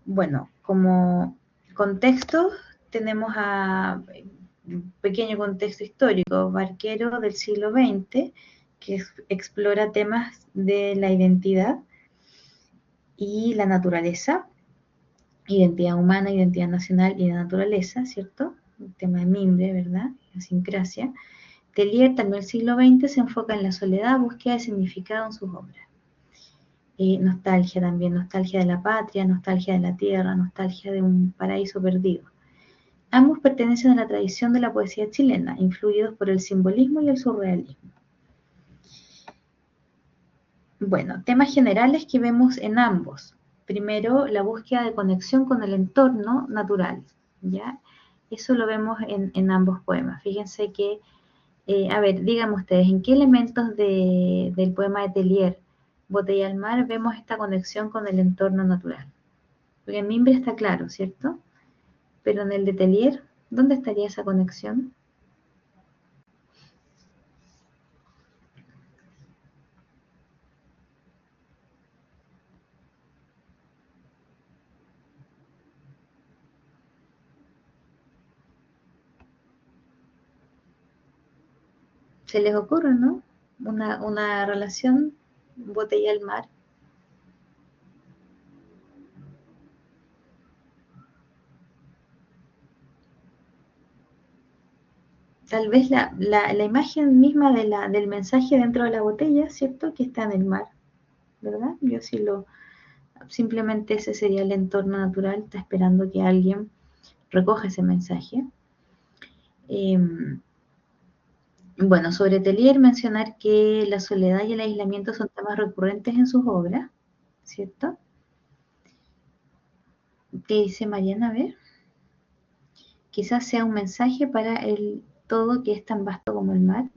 Bueno, como contexto tenemos un pequeño contexto histórico, Barquero del siglo XX, que explora temas de la identidad y la naturaleza, identidad humana, identidad nacional y la naturaleza, ¿cierto? El tema de mimbre, ¿verdad? La sincrasia. Tellier, también del siglo XX, se enfoca en la soledad, búsqueda de significado en sus obras. Nostalgia también, nostalgia de la patria, nostalgia de la tierra, nostalgia de un paraíso perdido. Ambos pertenecen a la tradición de la poesía chilena, influidos por el simbolismo y el surrealismo. Bueno, temas generales que vemos en ambos. Primero, la búsqueda de conexión con el entorno natural, ¿ya? Eso lo vemos en ambos poemas. Fíjense que, a ver, díganme ustedes, ¿en qué elementos del poema de Tellier, Botella al mar, vemos esta conexión con el entorno natural? Porque en Mimbre está claro, ¿cierto? Pero en el de Tellier, ¿dónde estaría esa conexión? Se les ocurre, ¿no? Una relación. Botella al mar. Tal vez la imagen misma del mensaje dentro de la botella, ¿cierto? Que está en el mar, ¿verdad? Yo sí simplemente ese sería el entorno natural, está esperando que alguien recoja ese mensaje. Bueno, sobre Tellier mencionar que la soledad y el aislamiento son temas recurrentes en sus obras, ¿cierto? ¿Qué dice Mariana? A ver. Quizás sea un mensaje para el todo que es tan vasto como el mar.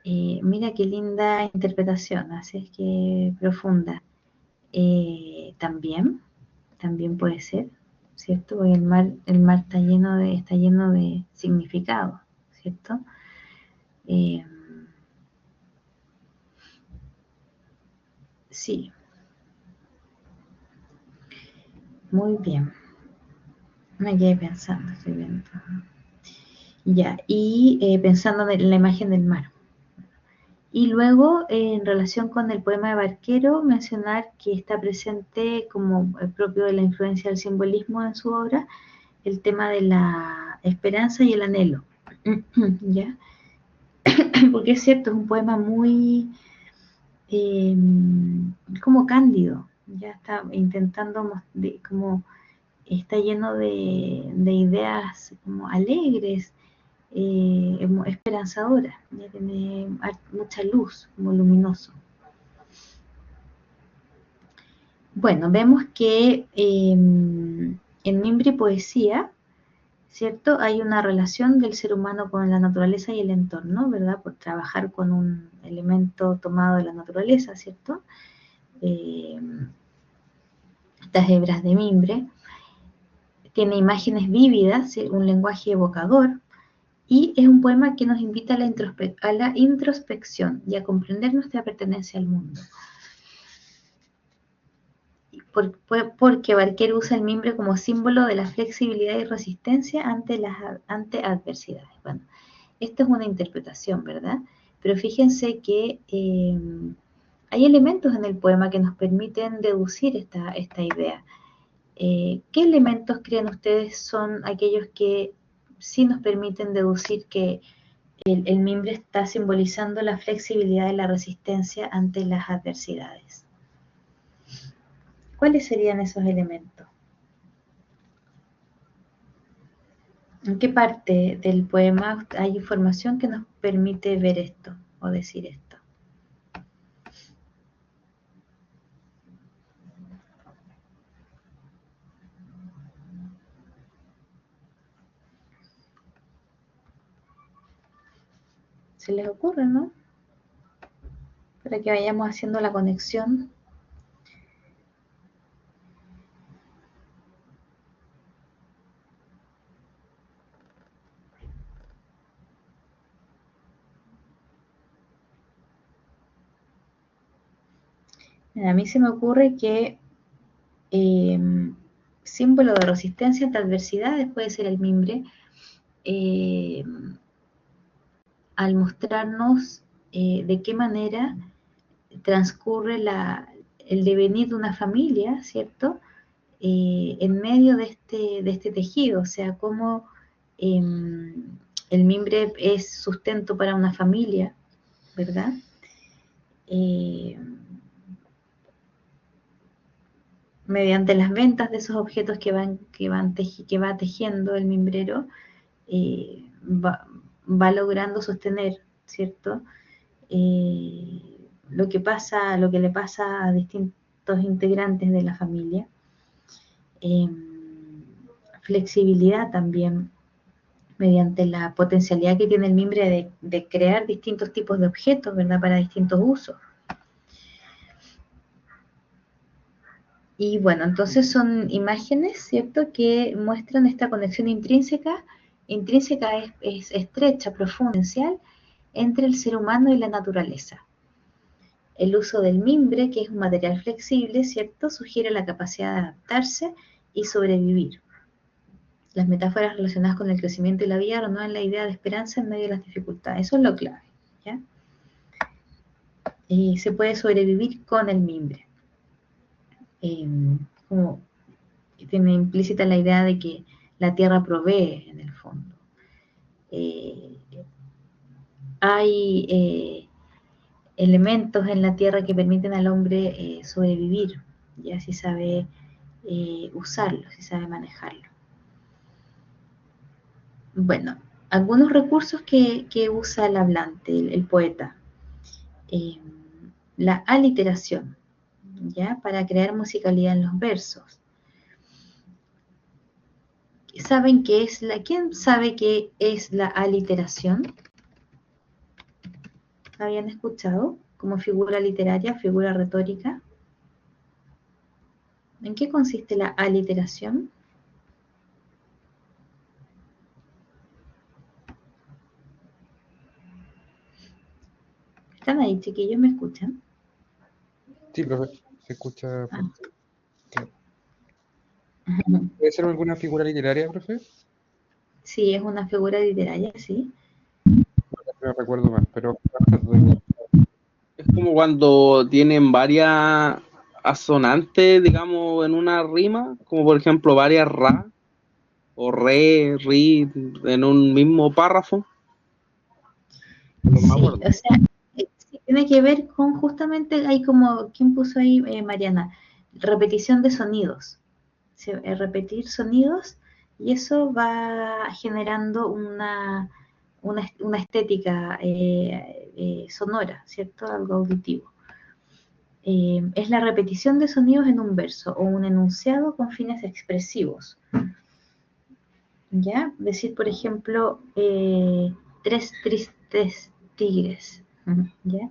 Mira qué linda interpretación, así es que profunda. También puede ser, ¿cierto? Porque el mar está lleno de significado, ¿cierto? Sí. Muy bien. Me quedé pensando, estoy viendo. Ya, y pensando en la imagen del mar. Y luego, en relación con el poema de Barquero, mencionar que está presente, como propio de la influencia del simbolismo en su obra, el tema de la esperanza y el anhelo. ¿Ya? Porque es cierto, es un poema muy como cándido, ya está intentando, como está lleno de ideas como alegres, esperanzadoras, ya tiene mucha luz, como luminoso. Bueno, vemos que en Mimbre y Poesía, ¿cierto? Hay una relación del ser humano con la naturaleza y el entorno, ¿verdad? Por trabajar con un elemento tomado de la naturaleza, ¿cierto? Estas hebras de mimbre. Tiene imágenes vívidas, un lenguaje evocador, y es un poema que nos invita a la introspección y a comprender nuestra pertenencia al mundo. Porque Barquero usa el mimbre como símbolo de la flexibilidad y resistencia ante adversidades. Bueno, esto es una interpretación, ¿verdad? Pero fíjense que hay elementos en el poema que nos permiten deducir esta idea. ¿Qué elementos creen ustedes son aquellos que sí nos permiten deducir que el mimbre está simbolizando la flexibilidad y la resistencia ante las adversidades? ¿Cuáles serían esos elementos? ¿En qué parte del poema hay información que nos permite ver esto o decir esto? ¿Se les ocurre, no? Para que vayamos haciendo la conexión. A mí se me ocurre que símbolo de resistencia ante adversidades puede ser el mimbre, al mostrarnos de qué manera transcurre el devenir de una familia, ¿cierto? En medio de este tejido, o sea, cómo el mimbre es sustento para una familia, ¿verdad? Mediante las ventas de esos objetos que va tejiendo el mimbrero, va logrando sostener, ¿cierto? Lo que le pasa a distintos integrantes de la familia. Flexibilidad también, mediante la potencialidad que tiene el mimbre de crear distintos tipos de objetos, ¿verdad? Para distintos usos. Y bueno, entonces son imágenes, ¿cierto?, que muestran esta conexión intrínseca es estrecha, profunda, esencial, entre el ser humano y la naturaleza. El uso del mimbre, que es un material flexible, ¿cierto?, sugiere la capacidad de adaptarse y sobrevivir. Las metáforas relacionadas con el crecimiento y la vida renuevan la idea de esperanza en medio de las dificultades. Eso es lo clave, ¿ya? se puede sobrevivir con el mimbre. Como que tiene implícita la idea de que la tierra provee en el fondo. Hay elementos en la tierra que permiten al hombre sobrevivir, ya si sabe usarlo, si sabe manejarlo. Bueno, algunos recursos que usa el hablante, el poeta. La aliteración, ¿ya? Para crear musicalidad en los versos. ¿Saben qué es ¿Quién sabe qué es la aliteración? ¿Habían escuchado? Como figura literaria, figura retórica. ¿En qué consiste la aliteración? ¿Están ahí, chiquillos? ¿Me escuchan? Sí, profe, se escucha. Ah. Claro. ¿Puede ser alguna figura literaria, profe? Sí, es una figura literaria, sí. No recuerdo más, pero Es como cuando tienen varias asonantes, digamos, en una rima, como por ejemplo varias ra o re, ri en un mismo párrafo. No me acuerdo. Sí, o sea, sí, tiene que ver con justamente, hay como, ¿quién puso ahí, Mariana? Repetición de sonidos. Repetir sonidos y eso va generando una estética sonora, ¿cierto? Algo auditivo. Es la repetición de sonidos en un verso o un enunciado con fines expresivos. ¿Ya? Decir, por ejemplo, 3 tristes tigres. ¿Ya?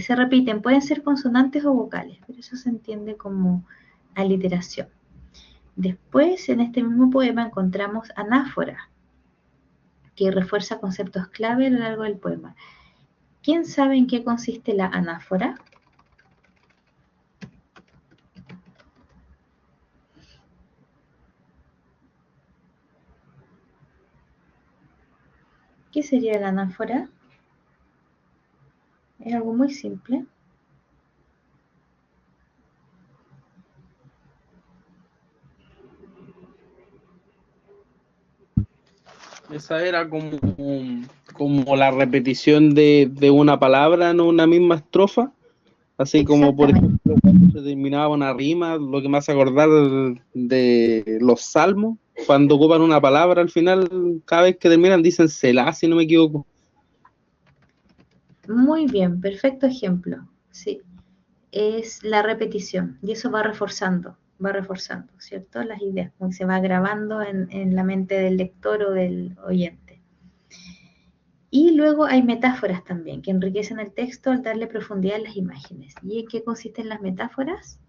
Se repiten, pueden ser consonantes o vocales, pero eso se entiende como aliteración. Después, en este mismo poema encontramos anáfora, que refuerza conceptos clave a lo largo del poema. ¿Quién sabe en qué consiste la anáfora? ¿Qué sería la anáfora? Es algo muy simple. Esa era como la repetición de una palabra en una misma estrofa. Así como, por ejemplo, cuando se terminaba una rima, lo que me hace acordar de los salmos, cuando ocupan una palabra al final, cada vez que terminan dicen Selah, si no me equivoco. Muy bien, perfecto ejemplo. Sí, es la repetición y eso va reforzando, ¿cierto? Las ideas, como se va grabando en la mente del lector o del oyente. Y luego hay metáforas también, que enriquecen el texto al darle profundidad a las imágenes. ¿Y en qué consisten las metáforas?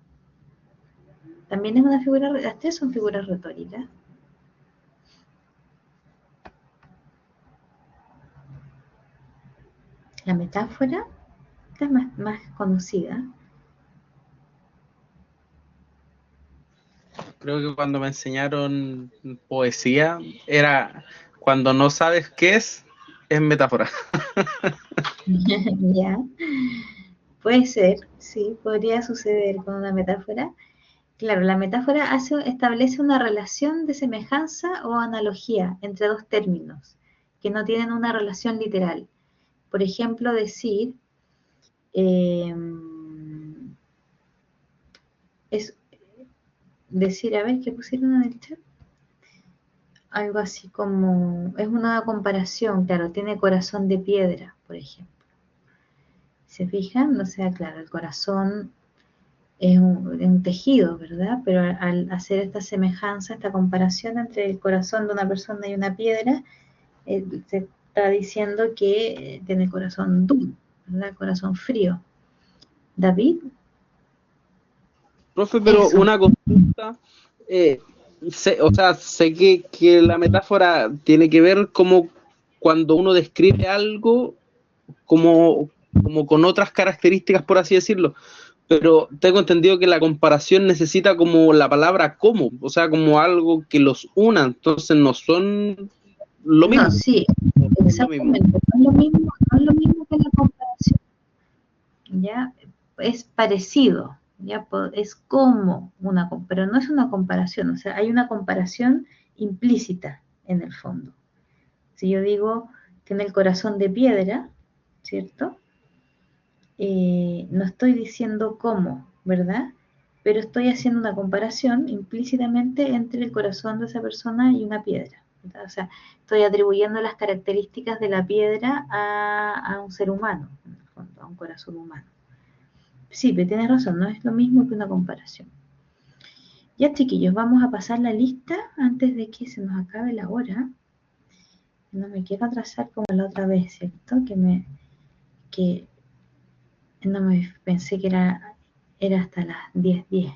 También es una figura, las tres son figuras retóricas. La metáfora, esta es más conocida. Creo que cuando me enseñaron poesía, era cuando no sabes qué es metáfora. Ya, puede ser, sí, podría suceder con una metáfora. Claro, la metáfora establece una relación de semejanza o analogía entre dos términos que no tienen una relación literal. Por ejemplo, decir, a ver, ¿qué pusieron en el chat? Algo así como, es una comparación, claro, tiene corazón de piedra, por ejemplo. ¿Se fijan? O sea, claro, el corazón es un tejido, ¿verdad? Pero al hacer esta semejanza, esta comparación entre el corazón de una persona y una piedra, se está diciendo que tiene el corazón duro, ¿verdad? Corazón frío. David. Profe, pero eso. Una consulta, sé que la metáfora tiene que ver como cuando uno describe algo como con otras características, por así decirlo, pero tengo entendido que la comparación necesita como la palabra como, o sea, como algo que los una, entonces no son lo mismo. No, sí, exactamente, no es lo mismo que la comparación. ¿ya? Es parecido, ¿ya? Es como pero no es una comparación, o sea, hay una comparación implícita en el fondo. Si yo digo, tiene el corazón de piedra, ¿cierto? No estoy diciendo cómo, ¿verdad? Pero estoy haciendo una comparación implícitamente entre el corazón de esa persona y una piedra, ¿verdad? O sea, estoy atribuyendo las características de la piedra a un ser humano, en el fondo, a un corazón humano. Sí, pero tienes razón, no es lo mismo que una comparación. Ya, chiquillos, vamos a pasar la lista antes de que se nos acabe la hora. No me quiero atrasar como la otra vez, ¿cierto? Que no me pensé que era hasta las 10:10.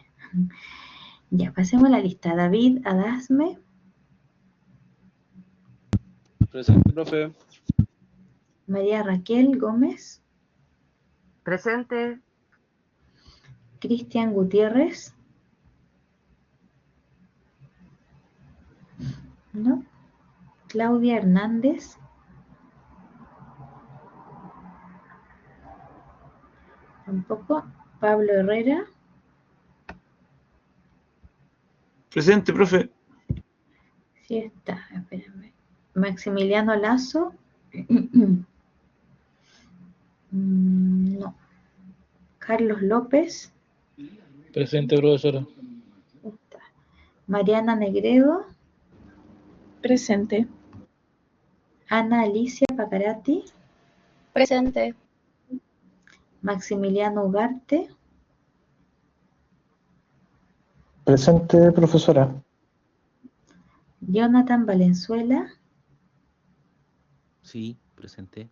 Ya, pasemos la lista. David Adasme, Presente, profe. María Raquel Gómez, Presente. Cristian Gutiérrez, ¿no? Claudia Hernández, tampoco. Pablo Herrera, Presente, profe. sí está, espérame. Maximiliano Lazo, no. Carlos López, Presente, profesora. está. Mariana Negredo, Presente. Ana Alicia Pacarati, Presente. Maximiliano Ugarte, Presente, profesora. Jonathan Valenzuela, Sí, presente.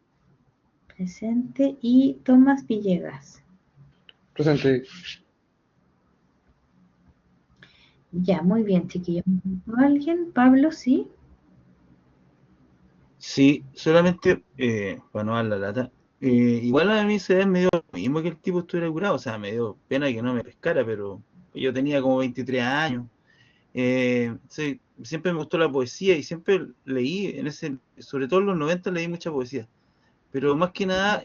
presente, y Tomás Villegas. Presente. Ya, muy bien, chiquillos. ¿Alguien? Pablo, sí. Sí, solamente, para no dar la lata, igual a mí se ve medio lo mismo que el tipo estuviera curado, o sea, me dio pena que no me pescara, pero yo tenía como 23 años. Sí, siempre me gustó la poesía y siempre leí, sobre todo en los 90 leí mucha poesía, pero más que nada,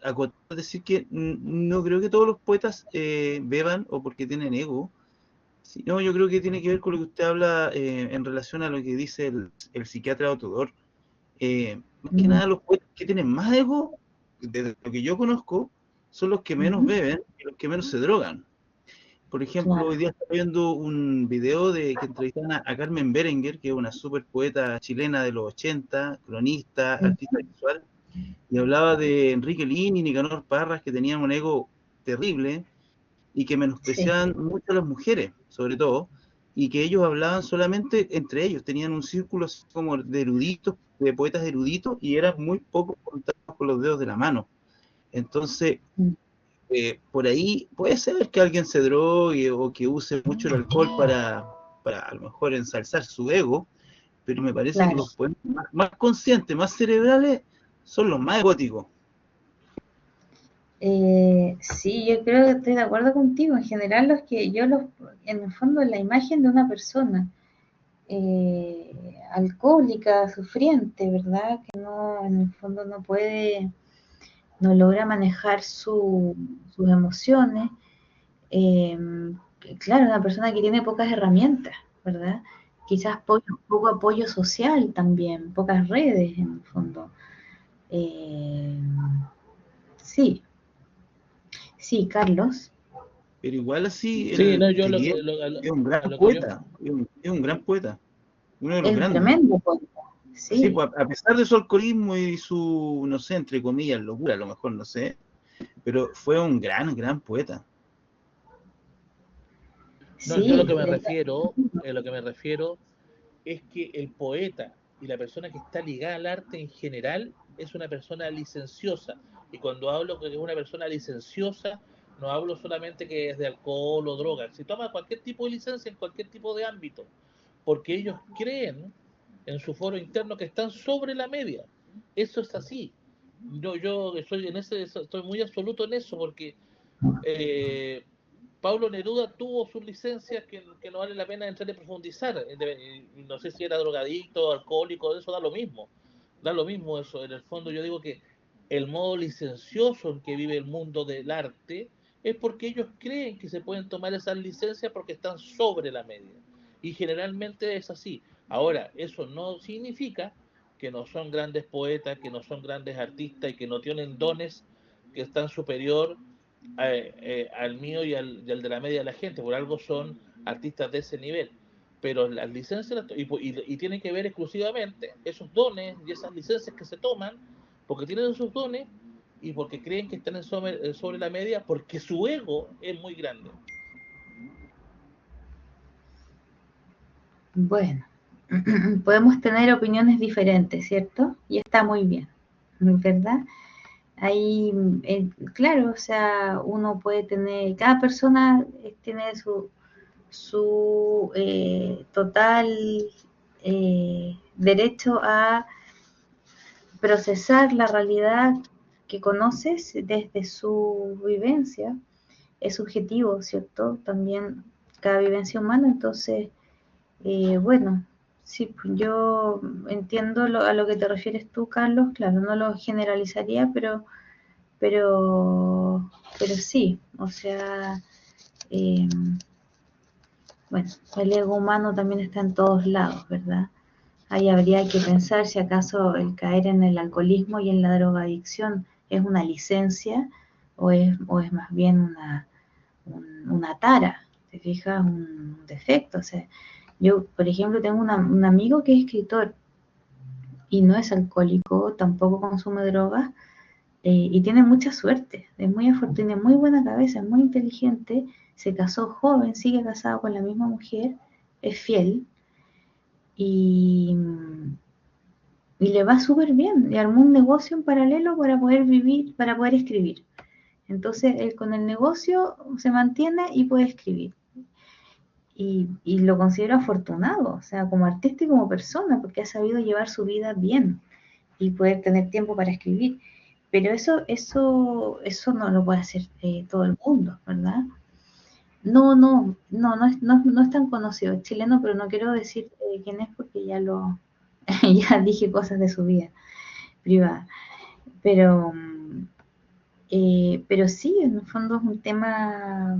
acotar decir que no creo que todos los poetas beban o porque tienen ego, sino yo creo que tiene que ver con lo que usted habla en relación a lo que dice el psiquiatra Otto. Más que nada los poetas que tienen más ego, desde lo que yo conozco, son los que menos beben y los que menos se drogan. Por ejemplo, Claro. hoy día estaba viendo un video que entrevistan a Carmen Berenguer, que es una super poeta chilena de los 80, cronista, artista visual, y hablaba de Enrique Lin y Nicanor Parras, que tenían un ego terrible y que menospreciaban mucho a las mujeres, sobre todo, y que ellos hablaban solamente entre ellos, tenían un círculo así como de eruditos, de poetas eruditos, y eran muy pocos contados con los dedos de la mano. Entonces, por ahí puede ser que alguien se drogue o que use mucho el alcohol para a lo mejor ensalzar su ego, pero me parece que Claro. los poetas más conscientes, más cerebrales, son los más egóticos. Sí, yo creo que estoy de acuerdo contigo. En general, en el fondo, la imagen de una persona alcohólica, sufriente, ¿verdad? Que no, en el fondo no logra manejar sus emociones. Claro, una persona que tiene pocas herramientas, ¿verdad? Quizás poco apoyo social también, pocas redes en el fondo. Sí, sí, Carlos. Pero igual así, Sí, no, yo Telier es un gran lo que yo... poeta, es un gran poeta, uno de los Es un grandes. tremendo poeta. Sí, Sí, pues, a pesar de su alcoholismo y su, no sé, entre comillas, locura, a lo mejor, no sé, pero fue un gran poeta. No, yo sí, lo que me refiero es que el poeta y la persona que está ligada al arte en general es una persona licenciosa. Y cuando hablo que es una persona licenciosa, no hablo solamente que es de alcohol o drogas. Si toma cualquier tipo de licencia en cualquier tipo de ámbito, porque ellos creen en su foro interno que están sobre la media. Eso es así. Yo estoy muy absoluto en eso, porque Pablo Neruda tuvo sus licencias que no vale la pena entrar y profundizar. No sé si era drogadicto, alcohólico, eso da lo mismo. Da lo mismo eso. En el fondo yo digo que el modo licencioso en que vive el mundo del arte es porque ellos creen que se pueden tomar esas licencias porque están sobre la media. Y generalmente es así. Ahora, eso no significa que no son grandes poetas, que no son grandes artistas y que no tienen dones que están superior al mío y al de la media de la gente. Por algo son artistas de ese nivel. Pero las licencias, y tienen que ver exclusivamente esos dones y esas licencias que se toman, porque tienen esos dones y porque creen que están sobre la media, porque su ego es muy grande. Bueno, podemos tener opiniones diferentes, ¿cierto? Y está muy bien, ¿verdad? Ahí, claro, o sea, uno puede tener, cada persona tiene su total derecho a procesar la realidad que conoces desde su vivencia. Es subjetivo, ¿cierto? También cada vivencia humana, entonces, bueno, sí, yo entiendo a lo que te refieres tú, Carlos, claro, no lo generalizaría, pero sí, o sea, eh, bueno, el ego humano también está en todos lados, ¿verdad? Ahí habría que pensar si acaso el caer en el alcoholismo y en la drogadicción es una licencia o es más bien una tara, ¿te fijas? Un defecto. O sea, yo, por ejemplo, tengo un amigo que es escritor y no es alcohólico, tampoco consume drogas, y tiene mucha suerte, es muy afortunado, tiene muy buena cabeza, es muy inteligente, se casó joven, sigue casado con la misma mujer, es fiel y, y le va súper bien, y armó un negocio en paralelo para poder vivir, para poder escribir. Entonces él con el negocio se mantiene y puede escribir. Y lo considero afortunado, o sea, como artista y como persona, porque ha sabido llevar su vida bien y poder tener tiempo para escribir. Pero eso no lo puede hacer todo el mundo, ¿verdad? No es tan conocido, es chileno, pero no quiero decir quién es porque ya dije cosas de su vida privada. Pero sí, en el fondo es un tema,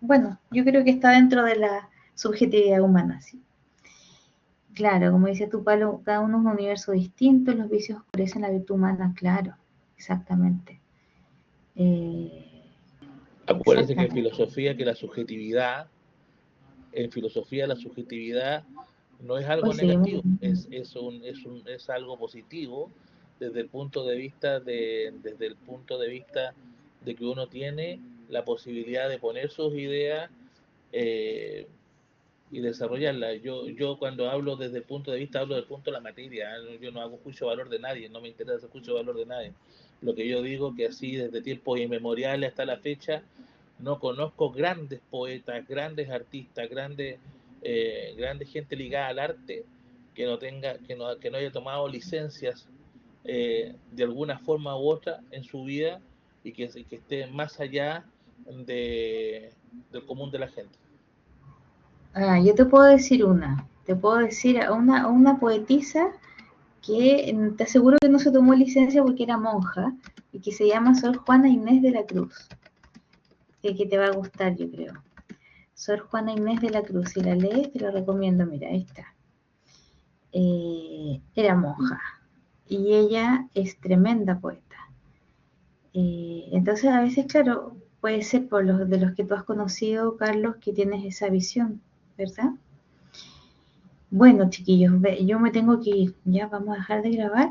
bueno, yo creo que está dentro de la subjetividad humana, sí. Claro, como dice tu Pablo, cada uno es un universo distinto, los vicios oscurecen la virtud humana, claro, exactamente. Acuérdense que en Exactamente. filosofía la subjetividad no es algo Hoy seguimos. negativo, es algo positivo desde el punto de vista de que uno tiene la posibilidad de poner sus ideas eh, y desarrollarlas. Yo cuando hablo desde el punto de vista, hablo del punto de la materia. Yo no hago juicio de valor de nadie, no me interesa hacer juicio de valor de nadie. Lo que yo digo que así desde tiempos inmemoriales hasta la fecha no conozco grandes poetas, grandes artistas, grandes gente ligada al arte que no haya tomado licencias de alguna forma u otra en su vida y que esté más allá del común de la gente. Yo te puedo decir te puedo decir a una poetisa que te aseguro que no se tomó licencia porque era monja y que se llama Sor Juana Inés de la Cruz, que te va a gustar, yo creo. Sor Juana Inés de la Cruz, si la lees te lo recomiendo, mira, ahí está. Era monja y ella es tremenda poeta. Entonces a veces, claro, puede ser por de los que tú has conocido, Carlos, que tienes esa visión, ¿verdad? Bueno, chiquillos, yo me tengo que ir, ya vamos a dejar de grabar.